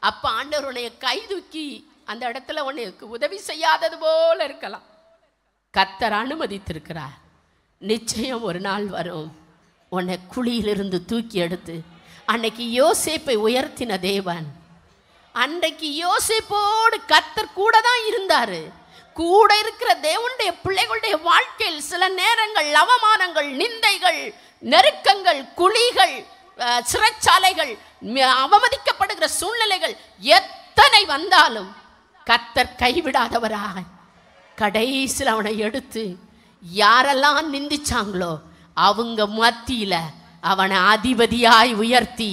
அப்ப ஆண்டவர் உன்னை கை தூக்கி அந்த இடத்துல உனக்கு உதவி செய்யாதது போல இருக்கலாம். கர்த்தர் அனுமதித்திருக்கிறார். நிச்சயம் ஒரு நாள் வரும், உன்னை குழியிலிருந்து தூக்கி எடுத்து அன்னைக்கு யோசேப்பை உயர்த்தின தேவன், அன்றைக்கு யோசேப்போடு கர்த்தர் கூட தான் இருந்தாரு. கூட இருக்கிற தேவனுடைய பிள்ளைகளுடைய வாழ்க்கையில் சில நேரங்கள் அவமானங்கள், நிந்தைகள், நெருக்கங்கள், குழிகள், சிறைச்சாலைகள், அவமதிக்கப்படுகிற சூழ்நிலைகள் எத்தனை வந்தாலும் கர்த்தர் கைவிடாதவராக கடைசியில் அவனை எடுத்து யாரெல்லாம் நிந்திச்சாங்களோ அவங்க மத்தியில அவனை அதிபதியாய் உயர்த்தி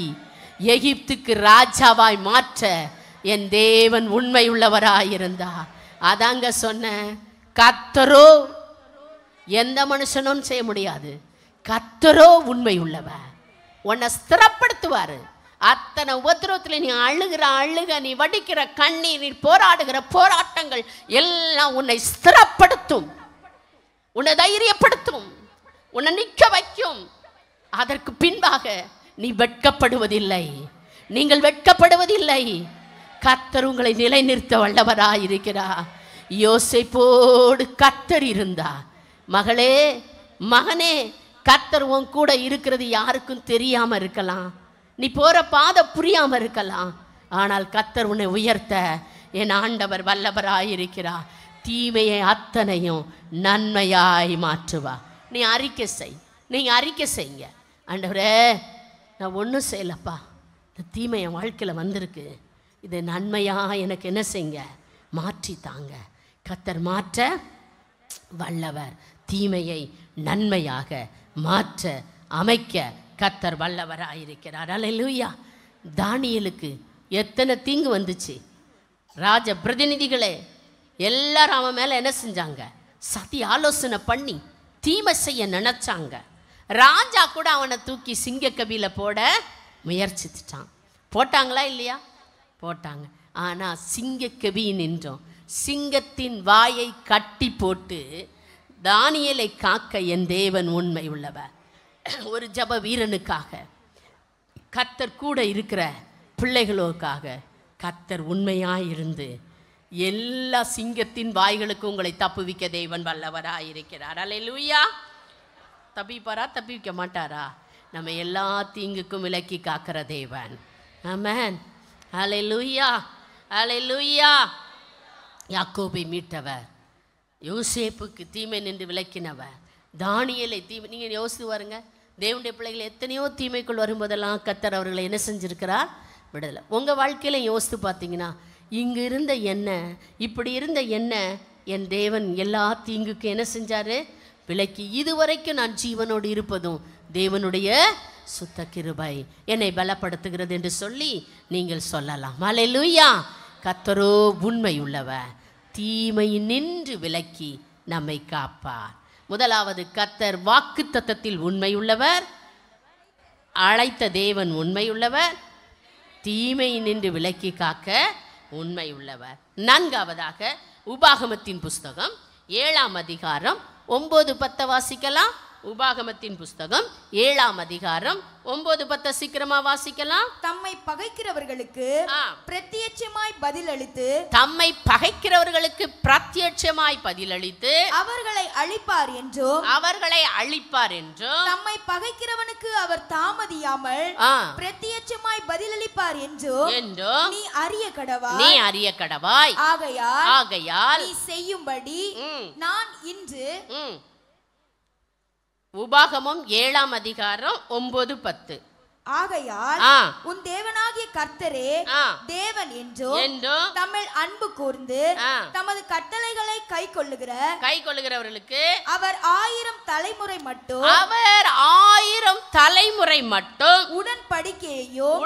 எகிப்துக்கு ராஜாவாய் மாற்ற என் தேவன் உண்மை உள்ளவராயிருந்தார். அதாங்க சொன்னேன், கர்த்தரோ எந்த மனுஷனும் செய்ய முடியாது, கர்த்தரோ உண்மை உள்ளவர். உன்னை ஸ்திரப்படுத்துவாரு. அத்தனை உபத்திரவத்தில் நீ அழுக, நீ வடிக்கிற கண்ணீர், நீ போராடுகிற போராட்டங்கள் எல்லாம் உன்னை ஸ்திரப்படுத்தும், உன்னை தைரியப்படுத்தும், உன்னை நிற்க வைக்கும். அதற்கு பின்பாக நீ வெட்கப்படுவதில்லை, நீங்கள் வெட்கப்படுவதில்லை. கர்த்தர் உங்களை நிலைநிறுத்த வல்லவராயிருக்கிறார். யோசேப்போடு கர்த்தர் இருந்தா. மகளே, மகனே, கர்த்தர் உன் கூட இருக்கிறது யாருக்கும் தெரியாம இருக்கலாம், நீ போற பாதை புரியாம இருக்கலாம். ஆனால் கர்த்தர் உன்னை உயர்த்த என் ஆண்டவர் வல்லவராயிருக்கிறார். தீமையை அத்தனையும் நன்மையாய் மாற்றுவா. நீ அறிக்கை செய், நீங்க அறிக்கை செய்யுங்க. ஆண்டவரே, நான் ஒன்றும் செய்யலப்பா, இந்த தீமை என் வாழ்க்கையில் வந்திருக்கு, இது நன்மையாக எனக்கு என்ன செய்யுங்க, மாற்றி தாங்க. கர்த்தர் மாற்ற வல்லவர். தீமையை நன்மையாக மாற்ற அமைக்க கர்த்தர் வல்லவராயிருக்கிறார். அல்லேலூயா. தானியேலுக்கு எத்தனை தீங்கு வந்துச்சு. ராஜ பிரதிநிதிகளே எல்லாரும் அவன் மேலே என்ன செஞ்சாங்க, சதி ஆலோசனை பண்ணி தீமை செய்ய நினைச்சாங்க. ராஜா கூட அவனை தூக்கி சிங்க கபில போட முயற்சித்துட்டான். போட்டாங்களா இல்லையா? போட்டாங்க. ஆனால் சிங்க கபி நின்றோம். சிங்கத்தின் வாயை கட்டி போட்டு தானியேலை காக்க என் தேவன் உண்மை உள்ளவர். ஒரு ஜப வீரனுக்காக, கர்த்தர் கூட இருக்கிற பிள்ளைகளுக்காக கர்த்தர் உண்மையாயிருந்து எல்லா சிங்கத்தின் வாய்களுக்கும் உங்களை தப்புவிக்க தேவன் வல்லவராயிருக்கிறார். அல்லேலூயா. தப்பிப்பாரா? தப்பிக்க மாட்டாரா? நம்ம எல்லா தீங்குக்கும் விலக்கி காக்கிற தேவன். ஆமென். அல்லேலூயா, அல்லேலூயா. யாக்கோபை மீட்டவர், யோசேப்புக்கு தீமை நின்று விலக்கினவர், தானியேலை தீமை. நீங்கள் யோசித்து பாருங்க, தேவனுடைய பிள்ளைகள் எத்தனையோ தீமைக்குள் வரும்போதெல்லாம் கர்த்தர் அவர்களை என்ன செஞ்சிருக்கிறார், விடுதலை. உங்கள் வாழ்க்கையில யோசித்து பார்த்தீங்கன்னா, இங்கு இருந்த என்ன, இப்படி இருந்த என்ன, என் தேவன் எல்லா தீங்குக்கும் என்ன செஞ்சாரு, விலக்கி. இதுவரைக்கும் நான் ஜீவனோடு இருப்பதும் தேவனுடைய சுத்த கிருபை என்னை பலப்படுத்துகிறது என்று சொல்லி நீங்கள் சொல்லலாம். அல்லேலூயா. கர்த்தரோ உண்மை உள்ளவர், தீமை நின்று விலக்கி நம்மை காப்பார். முதலாவது, கர்த்தர் வாக்குத்தத்தத்தில் உண்மை உள்ளவர், அழைத்த தேவன் உண்மை உள்ளவர், தீமை நின்று விலக்கி காக்க உண்மை உள்ளவர். நான்காவதாக, உபாகமத்தின் புஸ்தகம் 7ஆம் அதிகாரம் 9-10 வாசிக்கலாம். உபாகமத்தின் புஸ்தகம் 7ஆம் அதிகாரம் 9-10 சீக்கிரமா வாசிக்கலாம். தம்மை பகைக்கிறவர்களுக்கு பிரத்யட்சமாய் பதிலளித்து, தம்மை பகைக்கிறவர்களுக்கு பிரத்யட்சமாய் பதிலளித்து அவர்களை அழிப்பார் என்றும், அவர்களை அழிப்பார் என்றும், தம்மை பகைக்கிறவனுக்கு அவர் தாமதியாமல் பிரத்யட்சமாய் பதிலளிப்பார் என்றும் நீ அறிய கடவாய், நீ அறிய கடவாய். ஆகையால் நீ செய்யும்படி நான் இன்று. உபாகமம் 7ஆம் அதிகாரம் 9-10. ஆகையால் உன் தேவனாகிய கர்த்தரே தேவன் என்றும் தம்மில் அன்பு கூர்ந்து தமது கட்டளைகளை கைக்கொள்ளுகிறவர்களுக்கு அவர் 1000 தலைமுறை மட்டும், அவர் 1000 தலைமுறை மட்டும் உடன்படிக்கையையும்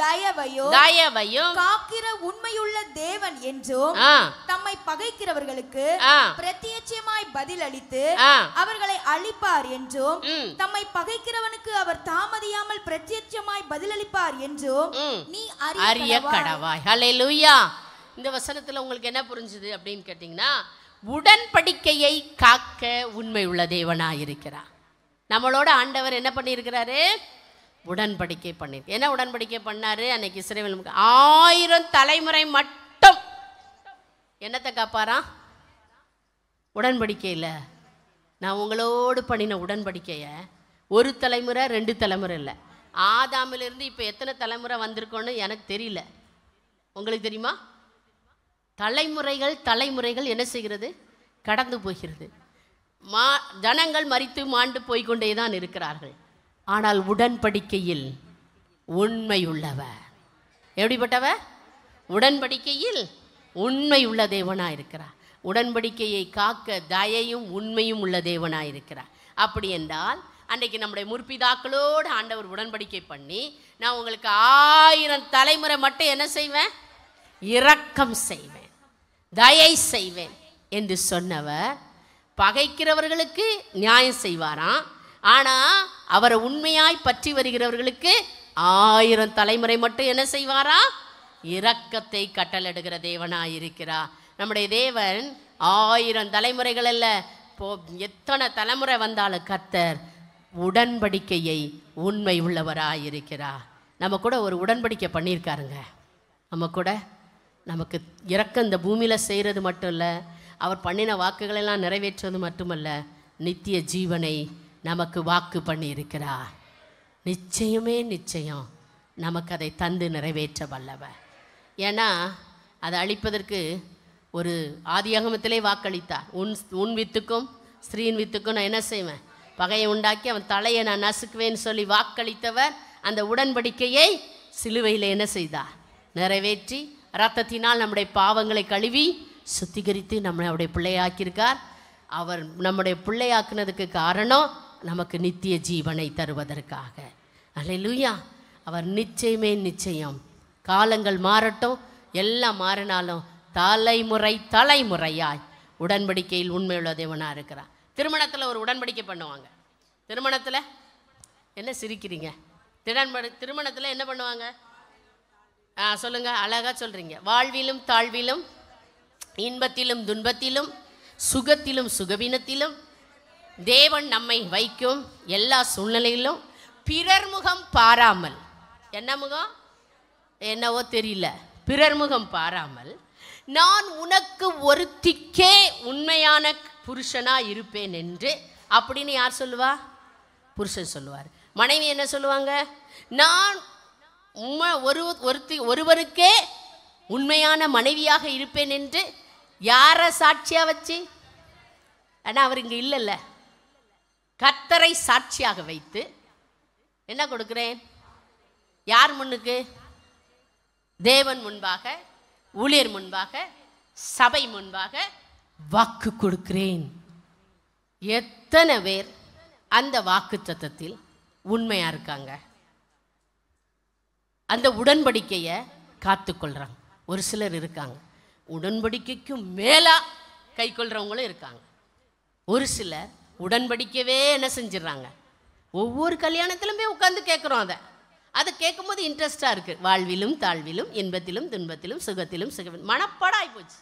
தயவையும் காக்கிற உண்மையுள்ள தேவன் என்றும், தம்மை பகைக்கிறவர்களுக்கு பிரத்யட்சமாய் பதிலளித்து அவர்களை அழிப்பார் என்றும், தம்மை பகைக்கிறவனுக்கு அவர் தாமதியாமல் பிரத்யட்சமாய் பதிலளிப்பார் என்றும் நீ அறிய கடவாய். ஹல்லேலூயா. இந்த வசனத்துல உங்களுக்கு என்ன புரிஞ்சுது அப்படின்னு கேட்டீங்கன்னா, உடன்படிக்கையை காக்க உண்மை உள்ள தேவனாயிருக்கிறார். நம்மளோட ஆண்டவர் என்ன பண்ணியிருக்கிறாரு, உடன்படிக்கை பண்ணிருக்கு. என்ன உடன்படிக்கை பண்ணாரு? அன்னைக்கு இஸ்ரவேல் 1000 தலைமுறை மட்டும் என்னத்தை காப்பாரா? உடன்படிக்கையில் நான் உங்களோடு பண்ணின உடன்படிக்கையை 1 தலைமுறை 2 தலைமுறை இல்லை, ஆதாமிலிருந்து இப்போ எத்தனை தலைமுறை வந்திருக்கோன்னு எனக்கு தெரியல, உங்களுக்கு தெரியுமா? தலைமுறைகள் என்ன செய்கிறது? கடந்து போகிறது. ஜனங்கள் மரித்து மாண்டு போய்கொண்டே தான் இருக்கிறார்கள். ஆனால் உடன்படிக்கையில் உண்மை உள்ளவர். எப்படிப்பட்டவர்? உடன்படிக்கையில் உண்மை உள்ள தேவனாக இருக்கிறார். உடன்படிக்கையை காக்க தயையும் உண்மையும் உள்ள தேவனாக இருக்கிறார். அப்படி என்றால் அன்றைக்கு நம்முடைய முற்பிதாக்களோடு ஆண்டவர் உடன்படிக்கை பண்ணி, நான் உங்களுக்கு 1000 தலைமுறை மட்டும் என்ன செய்வேன்? இரக்கம் செய்வேன், தயை செய்வேன் என்று சொன்னவர் பகைக்கிறவர்களுக்கு நியாயம் செய்வாராம். ஆனால் அவரை உண்மையாய் பற்றி வருகிறவர்களுக்கு 1000 தலைமுறை மட்டும் என்ன செய்வாரா? இரக்கத்தை கட்டளையிடுகிற தேவனாய் இருக்கிறார். நம்முடைய தேவன் 1000 தலைமுறைகள் அல்ல, எத்தனை தலைமுறை வந்தாலும் கர்த்தர் உடன்படிக்கையை உண்மை உள்ளவராய் இருக்கிறார். நம்ம கூட ஒரு உடன்படிக்கை பண்ணியிருக்காருங்க. நம்ம கூட நமக்கு இரக்கம் இந்த பூமியில் செய்கிறது மட்டும் இல்லை, அவர் பண்ணின வாக்குகளெல்லாம் நிறைவேற்றுவது மட்டுமல்ல, நித்திய ஜீவனை நமக்கு வாக்கு பண்ணியிருக்கிறார். நிச்சயமே நிச்சயம் நமக்கு அதை தந்து நிறைவேற்ற வல்லவர். ஏன்னா அதை அழிப்பதற்கு ஒரு ஆதியாகமத்திலே வாக்களித்தார். உன் வித்துக்கும் ஸ்திரீயின் வித்துக்கும் நான் என்ன செய்வேன்? பகையை உண்டாக்கி அவன் தலையை நான் நசுக்குவேன்னு சொல்லி வாக்களித்தவர் அந்த உடன்படிக்கையை சிலுவையில் என்ன செய்தார்? நிறைவேற்றி இரத்தத்தினால் நம்முடைய பாவங்களை கழுவி சுத்திகரித்து நம்மளுடைய பிள்ளையாக்கியிருக்கார். அவர் நம்முடைய பிள்ளையாக்குனதுக்கு காரணம் நமக்கு நித்திய ஜீவனை தருவதற்காக. அல்லேலூயா. அவர் நிச்சயமே நிச்சயம். காலங்கள் மாறட்டும், எல்லாம் மாறினாலும் தலைமுறையாய் உடன்படிக்கையில் உண்மையுள்ள தேவனாக இருக்கிறார். திருமணத்தில் ஒரு உடன்படிக்கை பண்ணுவாங்க. திருமணத்தில் என்ன சிரிக்கிறீங்க? திருமணத்தில் என்ன பண்ணுவாங்க? சொல்லுங்கள், அழகாக சொல்கிறீங்க. வாழ்விலும் தாழ்விலும், இன்பத்திலும் துன்பத்திலும், சுகத்திலும் சுகவீனத்திலும் தேவன் நம்மை வைக்கும் எல்லா சூழ்நிலையிலும் பிறர் முகம் பாராமல், என்ன முகம் என்னவோ தெரியல, பிறர் முகம் பாராமல் நான் உனக்கு ஒருத்திக்கே உண்மையான புருஷனா இருப்பேன் என்று, அப்படின்னு யார் சொல்லுவா? புருஷன் சொல்லுவார். மனைவி என்ன சொல்லுவாங்க? நான் ஒருவருக்கே உண்மையான மனைவியாக இருப்பேன் என்று யாரை சாட்சியாக வச்சு? ஆனால் அவர் இங்கே இல்லைல்ல, கர்த்தரை சாட்சியாக வைத்து என்ன கொடுக்கிறேன்? யார் முன்னுக்கு? தேவன் முன்பாக, ஊழியர் முன்பாக, சபை முன்பாக வாக்கு கொடுக்கிறேன். எத்தனை பேர் அந்த வாக்கு தத்தத்தில் உண்மையா இருக்காங்க? அந்த உடன்படிக்கையை காத்துக்கொள்றாங்க. ஒரு சிலர் இருக்காங்க, உடன்படிக்கைக்கும் மேலா கை கொள்றவங்களும் இருக்காங்க. ஒரு சிலர் உடன்படிக்கவே என்ன செஞ்சிடறாங்க? ஒவ்வொரு கல்யாணத்திலும் போய் உட்காந்து கேட்குறோம். அதை கேட்கும்போது இன்ட்ரெஸ்டாக இருக்குது. வாழ்விலும் தாழ்விலும், இன்பத்திலும் துன்பத்திலும், சுகத்திலும் மனப்பாடாகி போச்சு.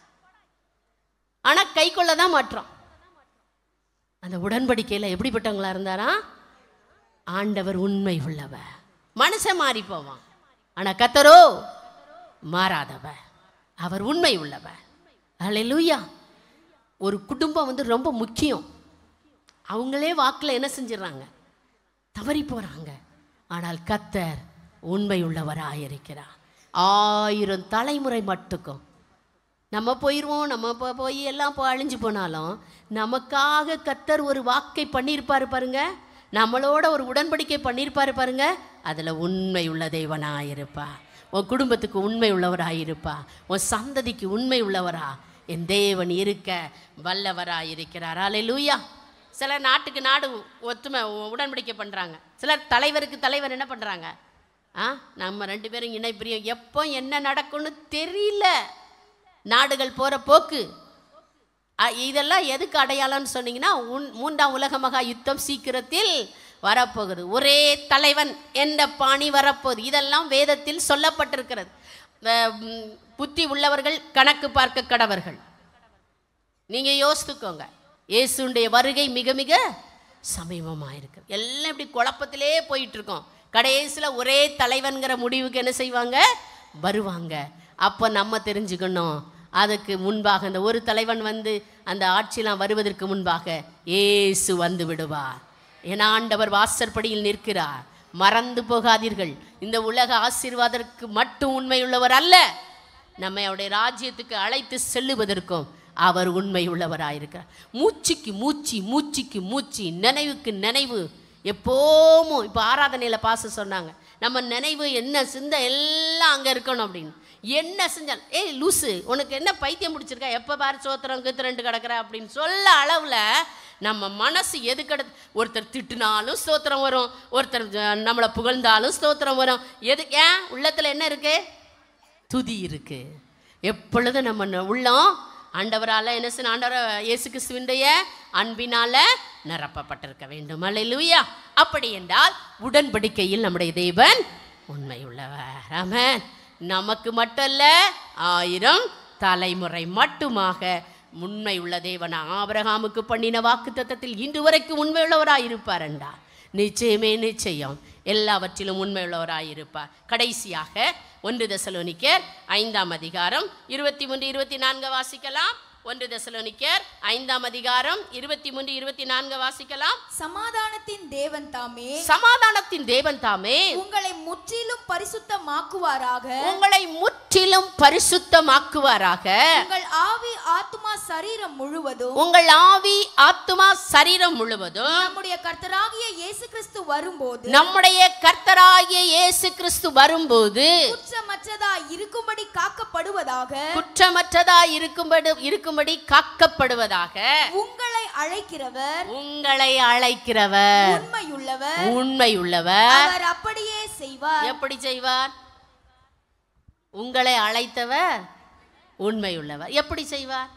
ஆனால் கை கொள்ள தான் மாற்றோம். அந்த உடன்படிக்கையில் எப்படிப்பட்டவங்களா இருந்தாரா? ஆண்டவர் உண்மை உள்ளவர். மனுஷன் மாறி போவான், ஆனால் கர்த்தரோ மாறாதவர். அவர் உண்மை உள்ளவர். அல்லேலூயா. ஒரு குடும்பம் ரொம்ப முக்கியம். அவங்களே வாக்கில் என்ன செஞ்சிடறாங்க? தவறி போகிறாங்க. ஆனால் கர்த்தர் உண்மை உள்ளவராயிருக்கிறார். 1000 தலைமுறை மட்டுக்கும் நம்ம போயிடுவோம். நம்ம போய் எல்லாம் அழிஞ்சு போனாலும் நமக்காக கர்த்தர் ஒரு வாக்கை பண்ணியிருப்பார் பாருங்க, நம்மளோட ஒரு உடன்படிக்கை பண்ணியிருப்பார் பாருங்க. அதில் உண்மை உள்ள தேவனாயிருப்பா. உன் குடும்பத்துக்கு உண்மை உள்ளவராயிருப்பா. உன் சந்ததிக்கு உண்மை உள்ளவரா என் தேவன் இருக்க வல்லவராயிருக்கிறார். அல்லேலூயா. சில நாட்டுக்கு நாடு ஒத்துமை உடன்படிக்கை பண்ணுறாங்க. சிலர் தலைவருக்கு தலைவர் என்ன பண்ணுறாங்க? நம்ம 2 பேரும் இணைப்பிரியம். எப்போ என்ன நடக்கும்னு தெரியல. நாடுகள் போகிற போக்கு இதெல்லாம் எதுக்கு அடையாளம்னு சொன்னீங்கன்னா, 3ஆம் உலக மகா யுத்தம் சீக்கிரத்தில் வரப்போகுது. ஒரே தலைவன் என்ற பாணி வரப்போகுது. இதெல்லாம் வேதத்தில் சொல்லப்பட்டிருக்கிறது. புத்தி உள்ளவர்கள் கணக்கு பார்க்க கடவர்கள். நீங்கள் யோசித்துக்கோங்க, இயேசுடைய வருகை மிக மிக சமீபமாக இருக்கு. எல்லாம் இப்படி குழப்பத்திலே போயிட்டுருக்கோம். கடைசியில் ஒரே தலைவன்கிற முடிவுக்கு என்ன செய்வாங்க? வருவாங்க. அப்போ நம்ம தெரிஞ்சுக்கணும், அதுக்கு முன்பாக அந்த ஒரு தலைவன் வந்து அந்த ஆட்சியெலாம் வருவதற்கு முன்பாக இயேசு வந்து விடுவார். என் ஆண்டவர் வாசற்படியில் நிற்கிறார். மறந்து போகாதீர்கள். இந்த உலக ஆசீர்வாதத்திற்கு மட்டும் உண்மையுள்ளவர் அல்ல, நம்மை அவருடைய ராஜ்யத்துக்கு அழைத்து செல்லுவதற்கும் அவர் உண்மை உள்ளவராயிருக்கிறார். மூச்சுக்கு மூச்சு, மூச்சுக்கு மூச்சு, நினைவுக்கு நினைவு எப்போவும். இப்போ ஆராதனையில் பாச சொன்னாங்க, நம்ம நினைவு என்ன சிந்தை எல்லாம் அங்கே இருக்கணும் அப்படின்னு. என்ன செஞ்சால் ஏய் லூசு, உனக்கு என்ன பைத்தியம் முடிச்சிருக்கா, எப்போ பாரு சோத்திரம் கித்திரண்டு கிடக்கிற அப்படின்னு சொல்ல அளவில் நம்ம மனசு எதுக்கடு. ஒருத்தர் திட்டுனாலும் ஸ்தோத்திரம் வரும், ஒருத்தர் நம்மளை புகழ்ந்தாலும் ஸ்தோத்திரம் வரும். எது ஏன் உள்ளத்தில் என்ன இருக்கு? துதி இருக்கு. எப்பொழுதும் நம்ம உள்ளம் ஆண்டவரால் என்ன செய்ய, ஆண்டவர் இயேசு கிறிஸ்துவினுடைய அன்பினால நிரப்பப்பட்டிருக்க வேண்டும். அல்லேலூயா. அப்படி என்றால் உடன்படிக்கையில் நம்முடைய தேவன் உண்மை உள்ளவர். ஆமென். நமக்கு மட்டுமல்ல, 1000 தலைமுறை மட்டுமாக உண்மை உள்ள தேவன். ஆபிரகாமுக்கு பண்ணின வாக்குத்தத்தத்தில் இன்று வரைக்கும் உண்மை உள்ளவராக இருப்பார் என்றார். நிச்சயமே நிச்சயம் எல்லாவற்றிலும் உண்மை உள்ளவராயிருப்பார். கடைசியாக 1 தெசலோனிக்கர் 5ஆம் அதிகாரம் 23, 24 வாசிக்கலாம். 1 தெசலோனிக்கர் 5ஆம் அதிகாரம் 23, 24 வாசிக்கலாம். சமாதானத்தின் தேவன் தாமே, சமாதானத்தின் தேவன் தாமே உங்களை முற்றிலும் பரிசுத்தமாக்குவாராக, உங்களை முற்றிலும் பரிசுத்தமாக்குவாராக. உங்கள் ஆவி ஆத்துமா சரீரம் முழுவதும், உங்கள் ஆவி ஆத்துமா சரீரம் முழுவதும் நம்முடைய கர்த்தராகிய இயேசு கிறிஸ்து வரும்போது, நம்முடைய கர்த்தராகிய இயேசு கிறிஸ்து வரும்போது குற்றமற்றதாய் இருக்கும்படி காக்கப்படுவதாக, குற்றமற்றதாய் இருக்கும்படி காக்கப்படுவதாக. உங்களை அழைக்கிறவர், உங்களை அழைக்கிறவர் உண்மையுள்ளவர், உண்மையுள்ளவர். அவர் அப்படியே செய்வார். எப்படி செய்வார்? உங்களை அழைத்தவர் உண்மையுள்ளவர். எப்படி செய்வார்?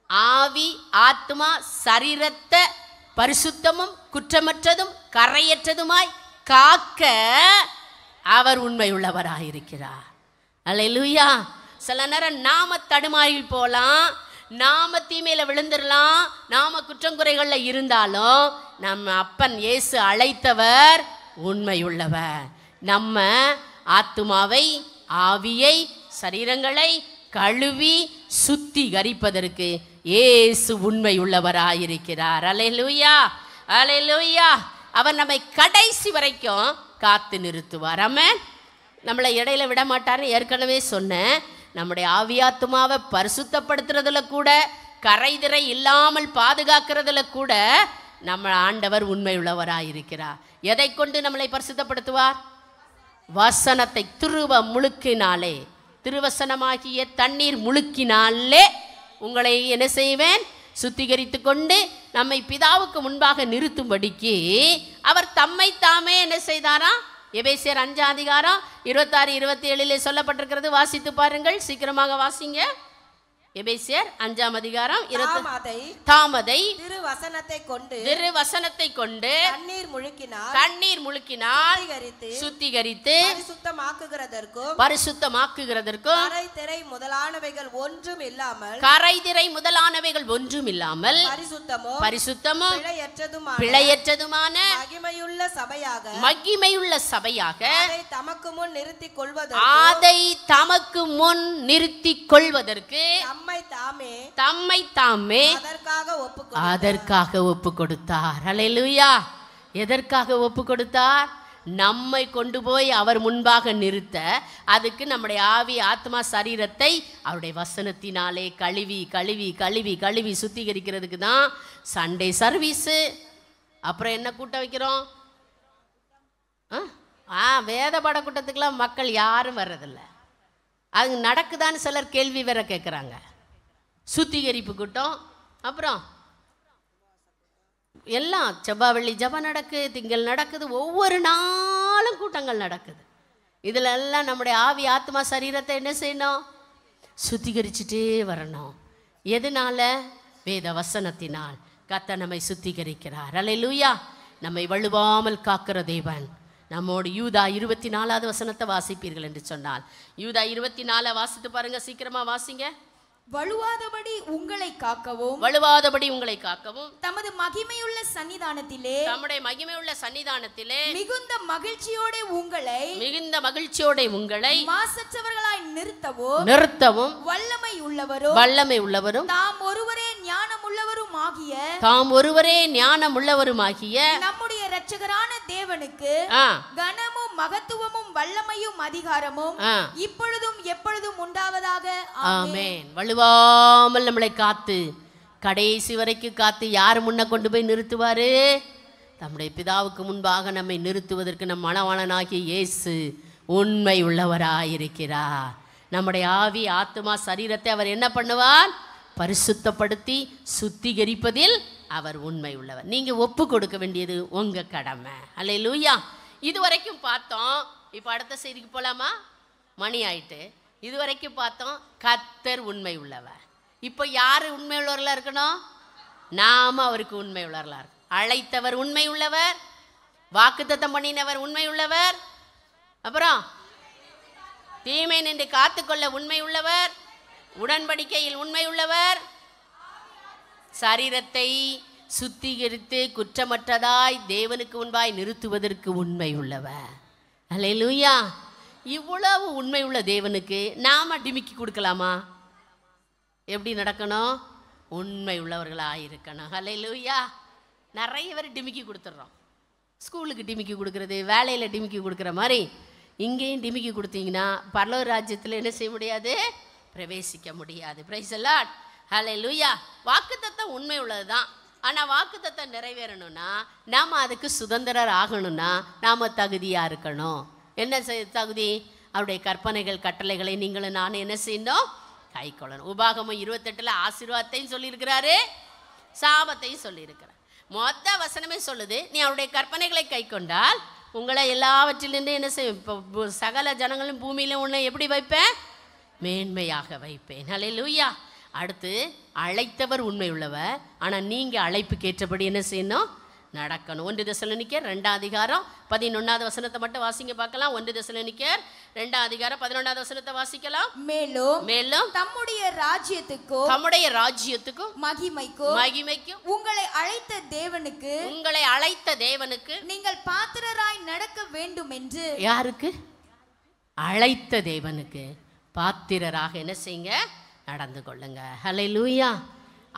ஆவி ஆத்மா சரீரத்தை பரிசுத்தமும் குற்றமற்றதும் கரையற்றதுமாய் காக்க அவர் உண்மையுள்ளவராயிருக்கிறார். அல்லேலூயா. சில நேரம் நாம தடுமாறி போகலாம், நாம தீமையில விழுந்துடலாம், நாம குற்றங்குறைகளில் இருந்தாலும் நம்ம அப்பன் இயேசு அழைத்தவர் உண்மையுள்ளவர். நம்ம ஆத்துமாவை ஆவியை சரீரங்களை கழுவி சுத்திகரிப்பதற்கு இயேசு உண்மை உள்ளவராயிருக்கிறார். அல்லேலூயா, அல்லேலூயா. அவர் நம்மை கடைசி வரைக்கும் காத்து நிறுத்துவார். ஆமென். நம்மளை இடையில விட மாட்டார்னு ஏற்கனவே சொன்னேன். நம்முடைய ஆவியாத்துமாவை பரிசுத்தப்படுத்துறதுல கூட, கரைதிரை இல்லாமல் பாதுகாக்கிறதுல கூட நம்ம ஆண்டவர் உண்மை உள்ளவராயிருக்கிறார். எதை கொண்டு நம்மளை பரிசுத்தப்படுத்துவார்? வசனத்தை, திருவ முழுக்கினாலே, திருவசனமாகிய தண்ணீர் முழுக்கினாலே உங்களை என்ன செய்வேன்? சுத்திகரித்து கொண்டு நம்மை பிதாவுக்கு முன்பாக நிறுத்தும்படிக்கு அவர் தம்மை தாமே என்ன செய்தாரா? எபேசியர் 5ஆம் அதிகாரம் 26, 27 சொல்லப்பட்டிருக்கிறது. வாசித்து பாருங்கள், சீக்கிரமாக வாசிங்க. எபேசியர் 5ஆம் அதிகாரம் தாமதை திருவசனத்தை கொண்டு தண்ணீர் முழுக்கினால் சுத்திகரித்து பரிசுத்தமாக்குகிறதற்கும் கரைதிரை முதலானவைகள் ஒன்றும் இல்லாமல் பரிசுத்தமும் பிழையற்றதுமான மகிமையுள்ள சபையாக அதை தமக்கு முன் நிறுத்திக் கொள்வதற்கு தம்மை தாமே அதற்காக ஒப்பு கொடுத்தார். அல்லேலூயா. எதற்காக ஒப்பு கொடுத்தார்? நம்மை கொண்டு போய் அவர் முன்பாக நிறுத்த, அதுக்கு நம்முடைய ஆவி ஆத்மா சரீரத்தை அவருடைய வசனத்தினாலே கழுவி கழுவி கழுவி கழுவி சுத்திகரிக்கிறதுக்கு தான் சண்டே சர்வீஸு. அப்புறம் என்ன கூட்டம் வைக்கிறோம்? வேத பாட கூட்டத்துக்கெல்லாம் மக்கள் யாரும் வர்றதில்லை. அது நடக்குதான்னு சிலர் கேள்வி வேற கேட்குறாங்க. சுத்திகரிப்பு கூட்டம், அப்புறம் எல்லாம் செவ்வாய் வெள்ளி ஜெபம் நடக்குது, திங்கள் நடக்குது, ஒவ்வொரு நாளும் கூட்டங்கள் நடக்குது. இதில் எல்லாம் நம்முடைய ஆவி ஆத்மா சரீரத்தை என்ன செய்யணும்? சுத்திகரிச்சுட்டே வரணும். எதனால? வேத வசனத்தினால் கர்த்தர் நம்மை சுத்திகரிக்கிறார். அல்லேலூயா. நம்மை வழுவாமல் காக்கிற தேவன் நம்மோடு. யூதா 24வது வசனத்தை வாசிப்பீர்கள் என்று சொன்னால், யூதா 24 வாசித்து பாருங்க, சீக்கிரமா வாசிங்க. வழுவாதபடி உங்களை காக்கவும் தமது மகிமையுள்ள சன்னிதானத்திலே மிகுந்த மகிழ்ச்சியோட உங்களை மாசற்றவர்களாய் நிறுத்தவும் வல்லமை உள்ளவரும் தாம் ஒருவரே ஞானமுள்ளவருமாகிய நம்முடைய இரட்சகரான தேவன் தேவனுக்கு கனமும் மகத்துவமும் வல்லமையும் அதிகாரமும் இப்பொழுதும் எப்பொழுதும் உண்டாவதாக. ஆமென். வழுவாமல் நம்மளை காத்து கடைசி வரைக்கும் காத்து யார் முன்ன கொண்டு போய் நிறுத்துவாரு? நம்முடைய பிதாவுக்கு முன்பாக நம்மை நிறுத்துவதற்கு நம் மணவாளனாகிய இயேசு உண்மை உள்ளவராயிருக்கிறார். நம்முடைய ஆவி, ஆத்மா, சரீரத்தை அவர் என்ன பண்ணுவார்? பரிசுத்தப்படுத்தி சுத்திகரிப்பதில் அவர் உண்மை உள்ளவர். நீங்கள் ஒப்பு கொடுக்க வேண்டியது உங்கள் கடமை. அல்லேலூயா. இதுவரைக்கும் பார்த்தோம். இப்போ அடுத்த செய்திக்கு போகலாமா? மணி ஆயிட்டு. இதுவரைக்கும் பார்த்தோம் கர்த்தர் உண்மை உள்ளவர். இப்போ யார் உண்மை உள்ளவர்களாக இருக்கணும்? நாம் அவருக்கு உண்மை உள்ளவர்களாக இருக்கணும். அழைத்தவர் உண்மை உள்ளவர், வாக்குத்தத்தம் பண்ணினவர் உண்மை உள்ளவர், அப்புறம் தீமை நின்று காத்துக்கொள்ள உண்மை உள்ளவர், உடன்படிக்கையில் உண்மை உள்ளவர், சரீரத்தை சுத்திகரித்து குற்றமற்றதாய் தேவனுக்கு முன்பாய் நிறுத்துவதற்கு உண்மை உள்ளவர். அல்லேலூயா. இவ்வளவு உண்மை உள்ள தேவனுக்கு நாம டிமிக்கி கொடுக்கலாமா? எப்படி நடக்கணும்? உண்மை உள்ளவர்களாக இருக்கணும். அல்லேலூயா. நிறைய பேர் டிமிக்கி கொடுத்துட்றோம். ஸ்கூலுக்கு டிமிக்கி கொடுக்குறது, வேலையில் டிமிக்கி கொடுக்குற மாதிரி இங்கேயும் டிமிக்கி கொடுத்தீங்கன்னா பரலோக ராஜ்யத்தில் என்ன செய்ய முடியாது? பிரவேசிக்க முடியாது. Praise the lord. ஹல்லேலூயா. வாக்குத்தத்தம் உண்மை உள்ளது தான். ஆனால் வாக்குத்தத்தம் நிறைவேறணும்னா நாம் அதுக்கு சுதந்திரர் ஆகணும்னா நாம் தகுதியாக இருக்கணும். என்ன தகுதி? அவருடைய கற்பனைகள் கட்டளைகளை நீங்களும் நானும் என்ன செய்யணும்? கை கொள்ளணும். உபாகமம் 28 ஆசீர்வாதத்தையும் சொல்லியிருக்கிறாரு, சாபத்தையும் சொல்லியிருக்கிறார். மொத்த வசனமே சொல்லுது, நீ அவருடைய கற்பனைகளை கை கொண்டால் உங்களை எல்லாவற்றிலிருந்து என்ன செய்யும்? இப்போ சகல ஜனங்களும் பூமியிலும் உன்னை எப்படி வைப்பேன்? மேன்மையாக வைப்பேன். ஹல்லேலூயா. அடுத்து அழைத்தவர் உண்மை உள்ளவர். ஆனால் நீங்கள் அழைப்புக்கு ஏற்றபடி என்ன செய்யணும்? நடக்கணும். 1 தெசலோனிக்கர் 2ஆம் அதிகாரம் 11வது வசனத்தை மட்டும் வாசிங்க பார்க்கலாம். 1 தெசலோனிக்கர் 2ஆம் அதிகாரம் 11வது வசனத்தை வாசிக்கலாம். மேலும் தம்முடைய ராஜ்யத்துக்கும் மகிமைக்கும் உங்களை அழைத்த தேவனுக்கு நீங்கள் பாத்திரராய் நடக்க வேண்டும் என்று. யாருக்கு? அழைத்த தேவனுக்கு பாத்திரராக என்ன செய்யுங்க? நடந்து கொள்ளுங்க. ஹல்லேலூயா.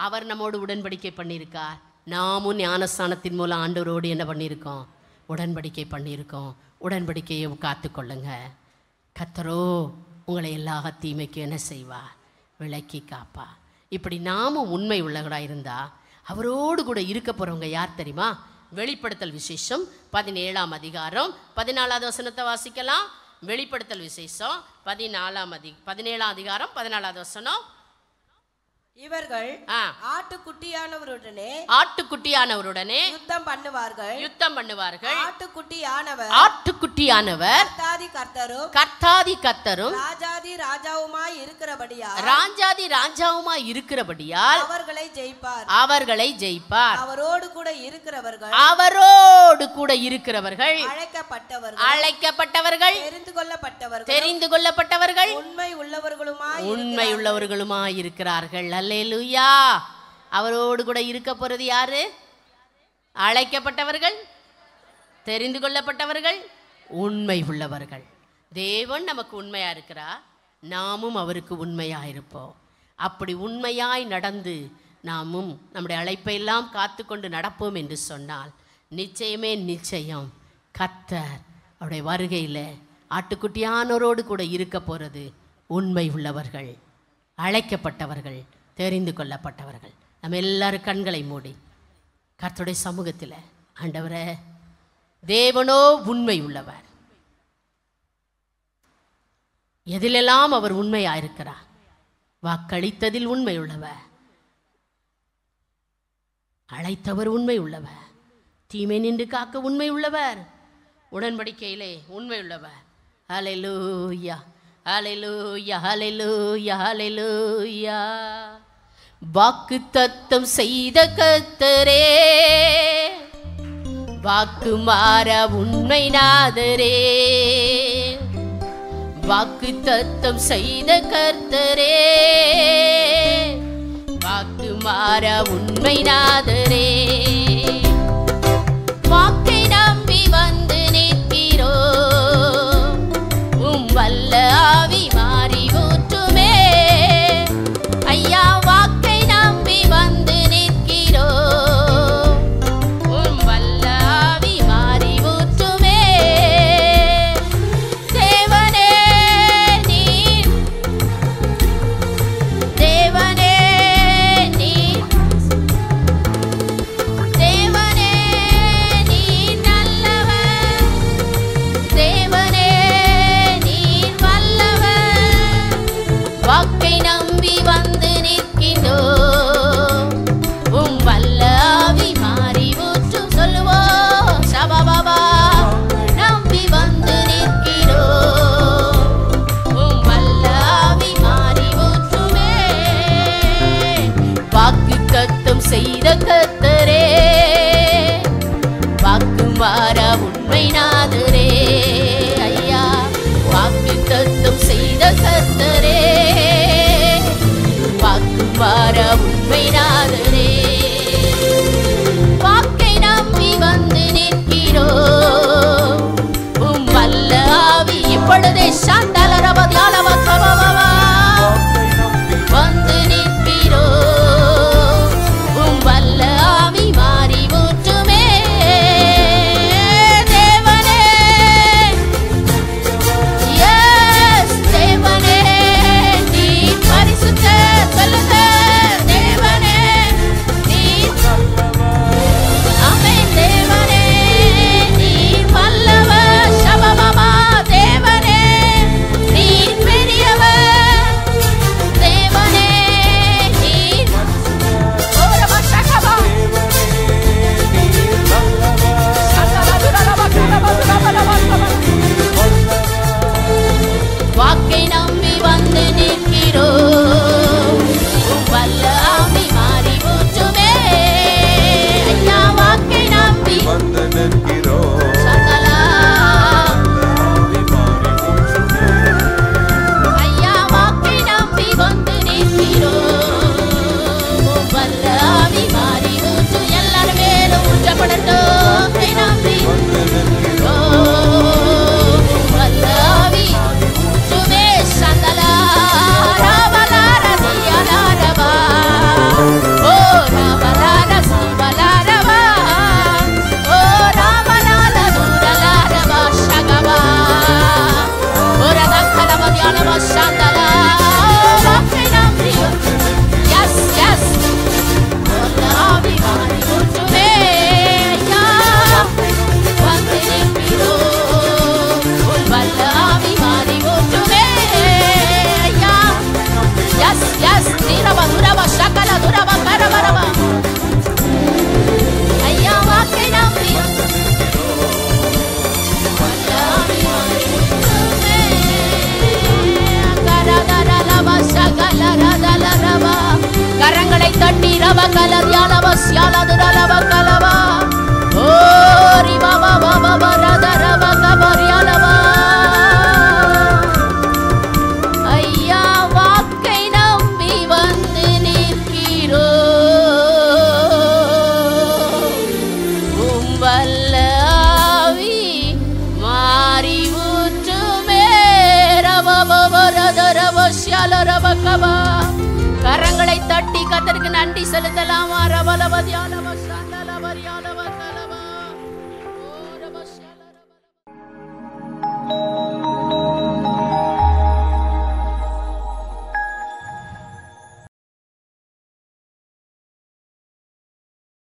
அவர் நம்மோடு உடன்படிக்கை பண்ணியிருக்கார். நாமும் ஞானஸ்தானத்தின் மூலம் ஆண்டவரோடு என்ன பண்ணியிருக்கோம்? உடன்படிக்கை பண்ணியிருக்கோம். உடன்படிக்கையை காத்துக்கொள்ளுங்க. கர்த்தரோ உங்களை எல்லா தீமைக்கும் என்ன செய்வார்? விலக்கி காப்பா. இப்படி நாமும் உண்மை உள்ளவராக இருந்தால் அவரோடு கூட இருக்க போகிறவங்க யார் தெரியுமா? வெளிப்படுத்தல் விசேஷம் 17ஆம் அதிகாரம் 14வது வசனத்தை வாசிக்கலாம். வெளிப்படுத்தல் விசேஷம் 17ஆம் அதிகாரம் 14வது வசனம். இவர்கள் ஆட்டுக்குட்டியானவருடனே யுத்தம் பண்ணுவார்கள். ஆட்டுக்குட்டியானவர் கர்த்தாதி கர்த்தரும் ராஜாதி ராஜாவுமாய் இருக்கிறபடியால் அவர்களை ஜெயிப்பார். அவரோடு கூட இருக்கிறவர்கள் அழைக்கப்பட்டவர்கள் தெரிந்து கொள்ளப்பட்டவர்கள் உண்மை உள்ளவர்களுமாய் இருக்கிறார்கள். அல்லேலூயா. அவரோடு கூட இருக்க போறது யாரு? அழைக்கப்பட்டவர்கள், தெரிந்து கொள்ளப்பட்டவர்கள், உண்மை உள்ளவர்கள். தேவன் நமக்கு உண்மையா இருக்கிறார், நாமும் அவருக்கு உண்மையா இருப்போம். அப்படி உண்மையாய் நடந்து நாமும் நம்முடைய அழைப்பை எல்லாம் காத்து கொண்டு நடப்போம் என்று சொன்னால் நிச்சயம் கர்த்தர் அவருடைய வருகையில் ஆட்டுக்குட்டியானோரோடு கூட இருக்க போகிறது உண்மை உள்ளவர்கள், அழைக்கப்பட்டவர்கள், தெரிந்து கொள்ளப்பட்டவர்கள். நம்ம எல்லாரும் கண்களை மூடி கர்த்தருடைய சமூகத்தில், ஆண்டவரே, தேவனோ உண்மை உள்ளவர், எதிலெல்லாம் அவர் உண்மையாயிருக்கிறார். வாக்களித்ததில் உண்மை உள்ளவர், அழைத்தவர் உண்மை உள்ளவர், தீமை நின்று காக்க உண்மை உள்ளவர், உடன்படிக்கையிலே உண்மை உள்ளவர். ஹல்லேலூயா, ஹல்லேலூயா, ஹல்லேலூயா, ஹல்லேலூயா. வாக்குத்தத்தம் செய்த கர்த்தரே, வாக்கு மாற உண்மை நாதரே. வாக்குத்தத்தம் செய்த கர்த்தரே, வாக்கு மாற உண்மை நாதரே. வாக்கை நம்பி வந்து நிற்கிறோ, வல்ல ஆவி மாறி ஊற்றுமே. ஐயா, வாக்கை நம்பி வந்து நிற்கிறோ, வல்ல ஆவி மாறி ஊற்றுமே. செய்த கர்த்தரே, வாக்கு மாறா உண்மை நாதரே. ஐயா வாக்கு தத்தம் செய்த கர்த்தரே, வாக்கு மாறா உண்மை நாதரே. வாக்கை நம்பி வந்து நிற்கிறோம், உம் வல்ல ஆவி இப்பொழுதே சாந்தலரபதியாலவக்கவவா வந்து நிற்கிறோம், உம் வல்ல ஆவி மாறி ஊற்றுமே. தேவனே, எஸ் தேவனே, நீர் பரிசுத்தர். சொல்லுங்க தேவனே, நீர் ஆமென். தேவனே நீர் வல்லவர். சபபபா தேவனே நீர் பெரியவர். தேவனே நீர் ஓரமா சகபா வாக்கை நம்பி வந்து நிற்கிறோம், உம் வல்ல ஆவி மாறி ஊற்றுமே. ஐயா வாக்கை நம்பி வந்து நிற்கிறோம், சகலா ஐயா வாக்கை நம்பி வந்து நிற்கிறோம், உம் வல்ல ஆவி மாறி ஊற்று. எல்லாரும் மேலும் ஊற்றப்படட்டும். வாக்கை நம்பி வந்து நிற்கிறோம், உம் வல்ல ஆவி ஊற்றுமே. சந்தலா ராவலார தியாலாரவா, ஓ ராவலார சிவலாரவா, ஓ ராவலால நூரலாரவா சகவா, ஓ ரதக்கலவதியாலவா சந்தலா. வாக்கை நம்பி எஸ் எஸ் வல்ல ஆவி மாறி ஊற்றுமே. ஐயா வந்து நிற்கிறோம், உம் வல்ல ஆவி மாறி ஊற்றுமே. ஐயா எஸ் எஸ் தீரவ துரவ சகல துரவ கரவரவ. ஐயா வாக்கை நம்பி வல்ல ஆவி மாறி ஊற்றுமே. கரதரலவ சகல ரதலரவ. கரங்களை தட்டி ரவ கலதியாலவ சியாலதுரலவ கலவா, ஓ ரிவவ வவ ரதரவ கபரியாலவா. ஐயா வாக்கை நம்பி வந்து நிற்கிறோம், உம் வல்ல ஆவி மாறி ஊற்றுமே. ரவவ ரதரவ சியாலரவ கபா. கரங்களை தட்டி கர்த்தருக்கு நன்றி செலுத்தலாமா. ரவலவதியாலவ சந்தலவரியாலவ கல